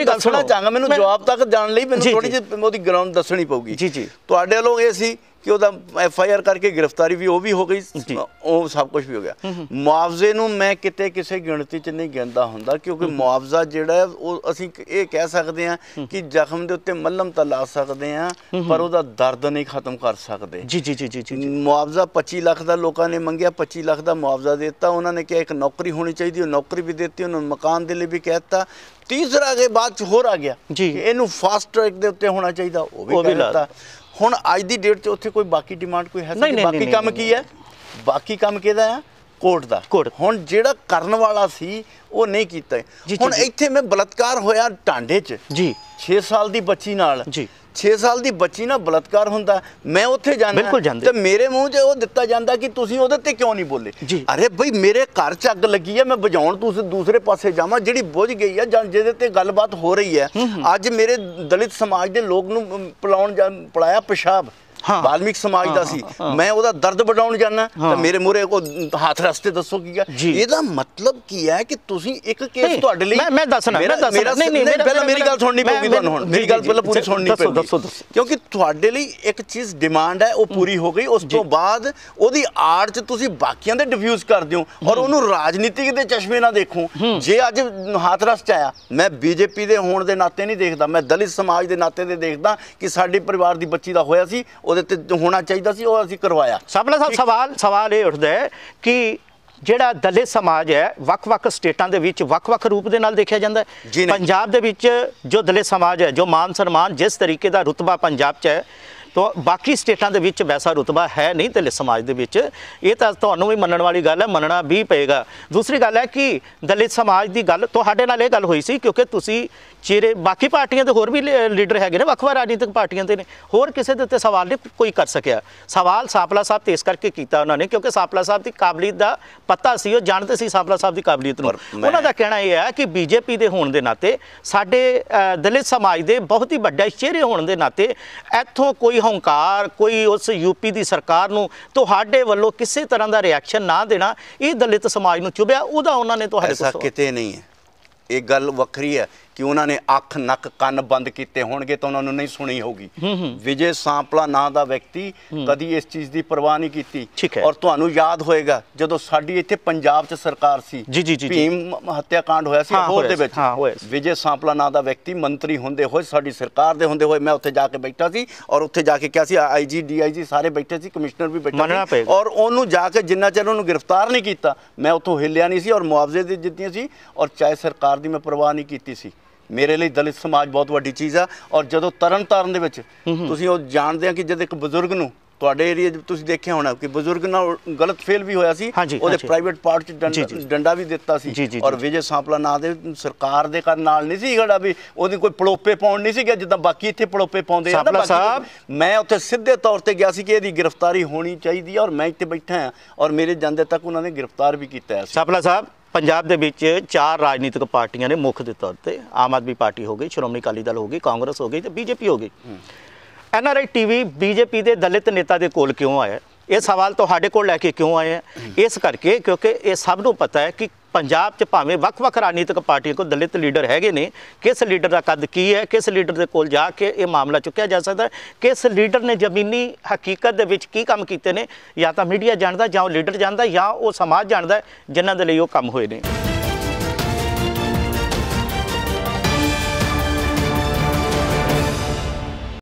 ਦੱਸਣਾ ਚਾਹਾਂਗਾ, ਮੈਨੂੰ ਜਵਾਬ ਤੱਕ ਜਾਣ ਲਈ ਮੈਨੂੰ ਥੋੜੀ ਜਿਹੀ ਉਹਦੀ ਗਰਾਊਂਡ ਦੱਸਣੀ ਪਊਗੀ ਜੀ। ਤੁਹਾਡੇ ਵੱਲੋਂ ਇਹ ਸੀ ਕਿ ਉਹਦਾ FIR ਕਰਕੇ ਗ੍ਰਿਫਤਾਰੀ ਵੀ ਉਹ ਵੀ ਹੋ ਗਈ, ਉਹ ਸਭ ਕੁਝ ਵੀ ਹੋ ਗਿਆ। ਮੁਆਵਜ਼ੇ ਨੂੰ ਮੈਂ ਕਿਤੇ ਕਿਸੇ ਗਿਣਤੀ 'ਚ ਨਹੀਂ ਗਿਣਦਾ ਹੁੰਦਾ ਕਿਉਂਕਿ ਮੁਆਵਜ਼ਾ ਜਿਹੜਾ ਉਹ ਅਸੀਂ ਇਹ ਕਹਿ ਸਕਦੇ ਹਾਂ ਕਿ ਜ਼ਖਮ ਦੇ ਉੱਤੇ ਮੱਲਮ ਤਾਂ ਲਾ ਸਕਦੇ ਹਾਂ ਪਰ ਉਹਦਾ ਦਰਦ ਨਹੀਂ ਖਤਮ ਕਰ ਸਕਦੇ ਜੀ। ਮੁਆਵਜ਼ਾ 25 ਲੱਖ ਦਾ ਲੋਕਾਂ ਨੇ ਮੰਗਿਆ, 25 ਲੱਖ ਦਾ ਮੁਆਵਜ਼ਾ ਦੇ ਦਿੱਤਾ। ਉਹਨਾਂ ਨੇ ਕਿਹਾ ਇੱਕ ਨੌਕਰੀ ਹੋਣੀ ਚਾਹੀਦੀ, ਉਹ ਨੌਕਰੀ ਵੀ ਦਿੱਤੀ, ਉਹਨਾਂ ਨੂੰ ਮਕਾਨ ਦੇ ਲਈ ਵੀ ਕਹਿ ਦਿੱਤਾ। ਤੀਸਰਾ ਕੇ ਬਾਅਦ 'ਚ ਹੋਰ ਆ ਗਿਆ ਜੀ ਇਹਨੂੰ ਫਾਸਟ ਟਰੈਕ ਦੇ ਉੱਤੇ ਹੋਣਾ ਚਾਹੀਦਾ, ਉਹ ਵੀ ਕਹਿ ਦਿੱਤਾ। ਹੁਣ ਅੱਜ ਦੀ ਡੇਟ 'ਚ ਉੱਥੇ ਕੋਈ ਬਾਕੀ ਡਿਮਾਂਡ ਕੋਈ ਹੈ ਨਹੀਂ। ਬਾਕੀ ਕੰਮ ਕੀ ਹੈ? ਬਾਕੀ ਕੰਮ ਕਿਹਦਾ ਆ? ਕੋਰਟ ਦਾ। ਹੁਣ ਜਿਹੜਾ ਕਰਨ ਵਾਲਾ ਸੀ ਉਹ ਨਹੀਂ ਕੀਤਾ। ਹੁਣ ਇੱਥੇ ਮੈਂ ਬਲਾਤਕਾਰ ਹੋਇਆ ਟਾਂਡੇ 'ਚ ਜੀ, 6 ਸਾਲ ਦੀ ਬੱਚੀ ਨਾਲ ਜੀ, 6 ਸਾਲ ਦੀ ਬੱਚੀ ਨਾਲ ਬਲਾਤਕਾਰ ਹੁੰਦਾ, ਮੈਂ ਉੱਥੇ ਜਾਂਦਾ ਤੇ ਮੇਰੇ ਮੂੰਹ 'ਚ ਉਹ ਦਿੱਤਾ ਜਾਂਦਾ ਕਿ ਤੁਸੀਂ ਉਹਦੇ ਤੇ ਕਿਉਂ ਨਹੀਂ ਬੋਲੇ। ਅਰੇ ਬਈ ਮੇਰੇ ਘਰ 'ਚ ਅੱਗ ਲੱਗੀ ਹੈ, ਮੈਂ ਬੁਝਾਉਣ ਤੁਸੀਂ ਦੂਸਰੇ ਪਾਸੇ ਜਾਵਾਂ, ਜਿਹੜੀ ਬੁਝ ਗਈ ਹੈ ਜਾਂ ਜਿਹਦੇ ਤੇ ਗੱਲਬਾਤ ਹੋ ਰਹੀ ਹੈ। ਅੱਜ ਮੇਰੇ ਦਲਿਤ ਸਮਾਜ ਦੇ ਲੋਕ ਨੂੰ ਪਲਾਇਆ ਪਿਸ਼ਾਬ, ਵਾਲਮੀਕ ਸਮਾਜ ਦਾ ਸੀ, ਮੈਂ ਉਹਦਾ ਦਰਦ ਵਡਾਉਣ ਜਾਣਾ ਤਾਂ ਮੇਰੇ ਮੂਹਰੇ ਕੋ ਹੱਥ ਰਸਤੇ ਦੱਸੋ ਕੀ ਹੈ। ਇਹਦਾ ਮਤਲਬ ਕੀ ਹੈ ਕਿ ਤੁਸੀਂ ਇੱਕ ਕੇਸ ਤੁਹਾਡੇ ਲਈ ਮੈਂ ਦੱਸਣਾ ਨਹੀਂ ਪਹਿਲਾਂ ਮੇਰੀ ਗੱਲ ਸੁਣਨੀ ਪਊਗੀ ਤੁਹਾਨੂੰ, ਹੁਣ ਮੇਰੀ ਗੱਲ ਪਹਿਲਾਂ ਪੂਰੀ ਸੁਣਨੀ ਪਊਗੀ, ਕਿਉਂਕਿ ਤੁਹਾਡੇ ਲਈ ਇੱਕ ਚੀਜ਼ ਡਿਮਾਂਡ ਹੈ ਉਹ ਪੂਰੀ ਹੋ ਗਈ, ਉਸ ਤੋਂ ਬਾਅਦ ਉਹਦੀ ਆੜ 'ਚ ਤੁਸੀਂ ਬਾਕੀਆਂ ਦੇ ਡਿਫਿਊਜ਼ ਕਰਦੇ ਹੋ ਔਰ ਉਹਨੂੰ ਰਾਜਨੀਤਿਕ ਦੇ ਚਸ਼ਮੇ ਨਾਲ ਦੇਖੋ। ਜੇ ਅੱਜ ਹਾਥਰਸ 'ਚ ਆਇਆ, ਮੈਂ ਬੀਜੇਪੀ ਦੇ ਹੋਣ ਦੇ ਨਾਤੇ ਨਹੀਂ ਦੇਖਦਾ, ਮੈਂ ਦਲਿਤ ਸਮਾਜ ਦੇ ਨਾਤੇ ਤੇ ਦੇਖਦਾ ਕਿ ਸਾਡੇ ਪਰਿਵਾਰ ਦੀ ਬੱਚੀ ਦਾ ਹੋਇਆ ਸੀ, ਉਹਦੇ ਤੇ ਹੋਣਾ ਚਾਹੀਦਾ ਸੀ, ਉਹ ਅਸੀਂ ਕਰਵਾਇਆ। ਸਾਬਲਾ ਸਾਹਿਬ ਸਵਾਲ ਇਹ ਉੱਠਦਾ ਹੈ ਕਿ ਜਿਹੜਾ ਦਲਿਤ ਸਮਾਜ ਹੈ ਵੱਖ-ਵੱਖ ਸਟੇਟਾਂ ਦੇ ਵਿੱਚ ਵੱਖ-ਵੱਖ ਰੂਪ ਦੇ ਨਾਲ ਦੇਖਿਆ ਜਾਂਦਾ ਹੈ। ਪੰਜਾਬ ਦੇ ਵਿੱਚ ਜੋ ਦਲਿਤ ਸਮਾਜ ਹੈ, ਜੋ ਮਾਨ ਸਨਮਾਨ ਜਿਸ ਤਰੀਕੇ ਦਾ ਰੁਤਬਾ ਪੰਜਾਬ 'ਚ ਹੈ, ਤਾਂ ਬਾਕੀ ਸਟੇਟਾਂ ਦੇ ਵਿੱਚ ਵੈਸਾ ਰੁਤਬਾ ਹੈ ਨਹੀਂ ਦਲਿਤ ਸਮਾਜ ਦੇ ਵਿੱਚ। ਇਹ ਤਾਂ ਤੁਹਾਨੂੰ ਵੀ ਮੰਨਣ ਵਾਲੀ ਗੱਲ ਹੈ, ਮੰਨਣਾ ਵੀ ਪਏਗਾ। ਦੂਸਰੀ ਗੱਲ ਹੈ ਕਿ ਦਲਿਤ ਸਮਾਜ ਦੀ ਗੱਲ ਤੁਹਾਡੇ ਨਾਲ ਇਹ ਗੱਲ ਹੋਈ ਸੀ ਕਿਉਂਕਿ ਤੁਸੀਂ ਚਿਹਰੇ ਬਾਕੀ ਪਾਰਟੀਆਂ ਦੇ ਹੋਰ ਵੀ ਲੀਡਰ ਹੈਗੇ ਨੇ, ਵੱਖ-ਵੱਖ ਰਾਜਨੀਤਿਕ ਪਾਰਟੀਆਂ ਦੇ ਨੇ, ਹੋਰ ਕਿਸੇ ਦੇ ਉੱਤੇ ਸਵਾਲ ਨਹੀਂ ਕੋਈ ਕਰ ਸਕਿਆ। ਸਵਾਲ ਸਾਪਲਾ ਸਾਹਿਬ ਤੇ ਇਸ ਕਰਕੇ ਕੀਤਾ ਉਹਨਾਂ ਨੇ ਕਿਉਂਕਿ ਸਾਪਲਾ ਸਾਹਿਬ ਦੀ ਕਾਬਲੀਅਤ ਦਾ ਪਤਾ ਸੀ, ਉਹ ਜਾਣਦੇ ਸੀ ਸਾਪਲਾ ਸਾਹਿਬ ਦੀ ਕਾਬਲੀਅਤ ਨੂੰ। ਉਹਨਾਂ ਦਾ ਕਹਿਣਾ ਇਹ ਹੈ ਕਿ ਬੀਜੇਪੀ ਦੇ ਹੋਣ ਦੇ ਨਾਤੇ, ਸਾਡੇ ਦਲਿਤ ਸਮਾਜ ਦੇ ਬਹੁਤ ਹੀ ਵੱਡੇ ਚਿਹਰੇ ਹੋਣ ਦੇ ਨਾਤੇ ਇੱਥੋਂ ਕੋਈ ਹੰਕਾਰ, ਕੋਈ ਉਸ ਯੂਪੀ ਦੀ ਸਰਕਾਰ ਨੂੰ ਤੁਹਾਡੇ ਵੱਲੋਂ ਕਿਸੇ ਤਰ੍ਹਾਂ ਦਾ ਰਿਐਕਸ਼ਨ ਨਾ ਦੇਣਾ, ਇਹ ਦਲਿਤ ਸਮਾਜ ਨੂੰ ਚੁਭਿਆ। ਉਹਦਾ ਉਹਨਾਂ ਨੇ ਤੁਹਾਡੇ ਕੋਲ ਕਿਤੇ ਨਹੀਂ ਹੈ। ਇਹ ਗੱਲ ਵੱਖਰੀ ਹੈ ਕਿ ਉਹਨਾਂ ਨੇ ਅੱਖ ਨੱਕ ਕੰਨ ਬੰਦ ਕੀਤੇ ਹੋਣਗੇ ਤਾਂ ਉਹਨਾਂ ਨੂੰ ਨਹੀਂ ਸੁਣੀ ਹੋਊਗੀ। ਵਿਜੇ ਸਾਂਪਲਾ ਨਾਂ ਦਾ ਵਿਅਕਤੀ ਕਦੀ ਇਸ ਚੀਜ਼ ਦੀ ਪਰਵਾਹ ਨਹੀਂ ਕੀਤੀ। ਔਰ ਤੁਹਾਨੂੰ ਯਾਦ ਹੋਏਗਾ ਜਦੋਂ ਸਾਡੀ ਇੱਥੇ ਪੰਜਾਬ 'ਚ ਸਰਕਾਰ ਸੀ, ਭੀਮ ਹੱਤਿਆਕਾਂਡ ਹੋਇਆ ਸੀ ਹੋਰ ਦੇ ਵਿੱਚ, ਵਿਜੇ ਸਾਂਪਲਾ ਨਾਂ ਦਾ ਵਿਅਕਤੀ ਮੰਤਰੀ ਹੁੰਦੇ ਹੋਏ, ਸਾਡੀ ਸਰਕਾਰ ਦੇ ਹੁੰਦੇ ਹੋਏ, ਮੈਂ ਉੱਥੇ ਜਾ ਕੇ ਬੈਠਾ ਸੀ ਔਰ ਉੱਥੇ ਜਾ ਕੇ ਕਿਹਾ ਸੀ, IG DIG ਸਾਰੇ ਬੈਠੇ ਸੀ, ਕਮਿਸ਼ਨਰ ਵੀ ਬੈਠਾ ਸੀ, ਔਰ ਉਹਨੂੰ ਜਾ ਕੇ ਜਿੰਨਾ ਚਿਰ ਉਹਨੂੰ ਗ੍ਰਿਫਤਾਰ ਨਹੀਂ ਕੀਤਾ ਮੈਂ ਉੱਥੋਂ ਹਿੱਲਿਆ ਨਹੀਂ ਸੀ ਔਰ ਮੁਆਵਜ਼ੇ ਦੀ ਦਿੱਤੀਆਂ ਸੀ ਔਰ ਚਾਹੇ ਸਰਕਾਰ ਦੀ ਮੈਂ ਪਰਵਾਹ ਨਹੀਂ ਕੀਤੀ ਸੀ। ਮੇਰੇ ਲਈ ਦਲਿਤ ਸਮਾਜ ਬਹੁਤ ਵੱਡੀ ਚੀਜ਼ ਆ। ਔਰ ਜਦੋਂ ਤਰਨ ਦੇ ਵਿੱਚ ਤੁਸੀਂ ਉਹ ਜਾਣਦੇ ਆ ਕਿ ਜਦ ਇੱਕ ਬਜ਼ੁਰਗ ਨੂੰ ਤੁਹਾਡੇ ਏਰੀਆ 'ਚ ਤੁਸੀਂ ਦੇਖਿਆ ਹੋਣਾ ਕਿ ਬਜ਼ੁਰਗ ਨਾਲ ਗਲਤ ਫੇਲ ਵੀ ਹੋਇਆ ਸੀ, ਉਹਦੇ ਪ੍ਰਾਈਵੇਟ ਪਾਰਟ 'ਚ ਡੰਡਾ ਵੀ ਦਿੱਤਾ ਸੀ ਔਰ ਵਿਜੇ ਸਾਂਪਲਾ ਨਾਂ ਦੇ ਸਰਕਾਰ ਦੇ ਨਾਲ ਨਹੀਂ ਸੀ ਖੜਾ ਵੀ ਉਹਦੀ ਕੋਈ ਪਲੋਪੇ ਪਾਉਣ ਨਹੀਂ ਸੀ ਗਿਆ ਜਿੱਦਾਂ ਬਾਕੀ ਇੱਥੇ ਪਲੋਪੇ ਪਾਉਂਦੇ ਆ ਨਾ। ਮੈਂ ਉੱਥੇ ਸਿੱਧੇ ਤੌਰ ਤੇ ਗਿਆ ਸੀ ਕਿ ਇਹਦੀ ਗ੍ਰਿਫਤਾਰੀ ਹੋਣੀ ਚਾਹੀਦੀ ਹੈ ਔਰ ਮੈਂ ਇੱਥੇ ਬੈਠਾ ਹਾਂ ਔਰ ਮੇਰੇ ਜਾਂਦੇ ਤੱਕ ਉਹਨਾਂ ਨੇ ਗ੍ਰਿਫਤਾਰ ਵੀ ਕੀਤਾ ਸੀ। ਸਾਂਪਲਾ ਸਾਹਿਬ, ਪੰਜਾਬ ਦੇ ਵਿੱਚ 4 ਰਾਜਨੀਤਿਕ ਪਾਰਟੀਆਂ ਨੇ ਮੁੱਖ ਦੇ ਤੌਰ ਤੇ, ਆਮ ਆਦਮੀ ਪਾਰਟੀ ਹੋ ਗਈ, ਸ਼੍ਰੋਮਣੀ ਅਕਾਲੀ ਦਲ ਹੋ ਗਈ, ਕਾਂਗਰਸ ਹੋ ਗਈ ਤੇ ਬੀਜੇਪੀ ਹੋ ਗਈ। NRI TV ਬੀਜੇਪੀ ਦੇ ਦਲਿਤ ਨੇਤਾ ਦੇ ਕੋਲ ਕਿਉਂ ਆਇਆ? ਇਹ ਸਵਾਲ ਤੁਹਾਡੇ ਕੋਲ ਲੈ ਕੇ ਕਿਉਂ ਆਏ ਆ? ਇਸ ਕਰਕੇ ਕਿਉਂਕਿ ਇਹ ਸਭ ਨੂੰ ਪਤਾ ਹੈ ਕਿ ਪੰਜਾਬ 'ਚ ਭਾਵੇਂ ਵੱਖ-ਵੱਖ ਰਾਜਨੀਤਿਕ ਪਾਰਟੀਆਂ ਕੋਲ ਦਲਿਤ ਲੀਡਰ ਹੈਗੇ ਨੇ, ਕਿਸ ਲੀਡਰ ਦਾ ਕੱਦ ਕੀ ਹੈ, ਕਿਸ ਲੀਡਰ ਦੇ ਕੋਲ ਜਾ ਕੇ ਇਹ ਮਾਮਲਾ ਚੁੱਕਿਆ ਜਾ ਸਕਦਾ, ਕਿਸ ਲੀਡਰ ਨੇ ਜ਼ਮੀਨੀ ਹਕੀਕਤ ਦੇ ਵਿੱਚ ਕੀ ਕੰਮ ਕੀਤੇ ਨੇ, ਜਾਂ ਤਾਂ ਮੀਡੀਆ ਜਾਣਦਾ, ਜਾਂ ਉਹ ਲੀਡਰ ਜਾਣਦਾ, ਜਾਂ ਉਹ ਸਮਾਜ ਜਾਣਦਾ ਜਿਨ੍ਹਾਂ ਦੇ ਲਈ ਉਹ ਕੰਮ ਹੋਏ ਨੇ।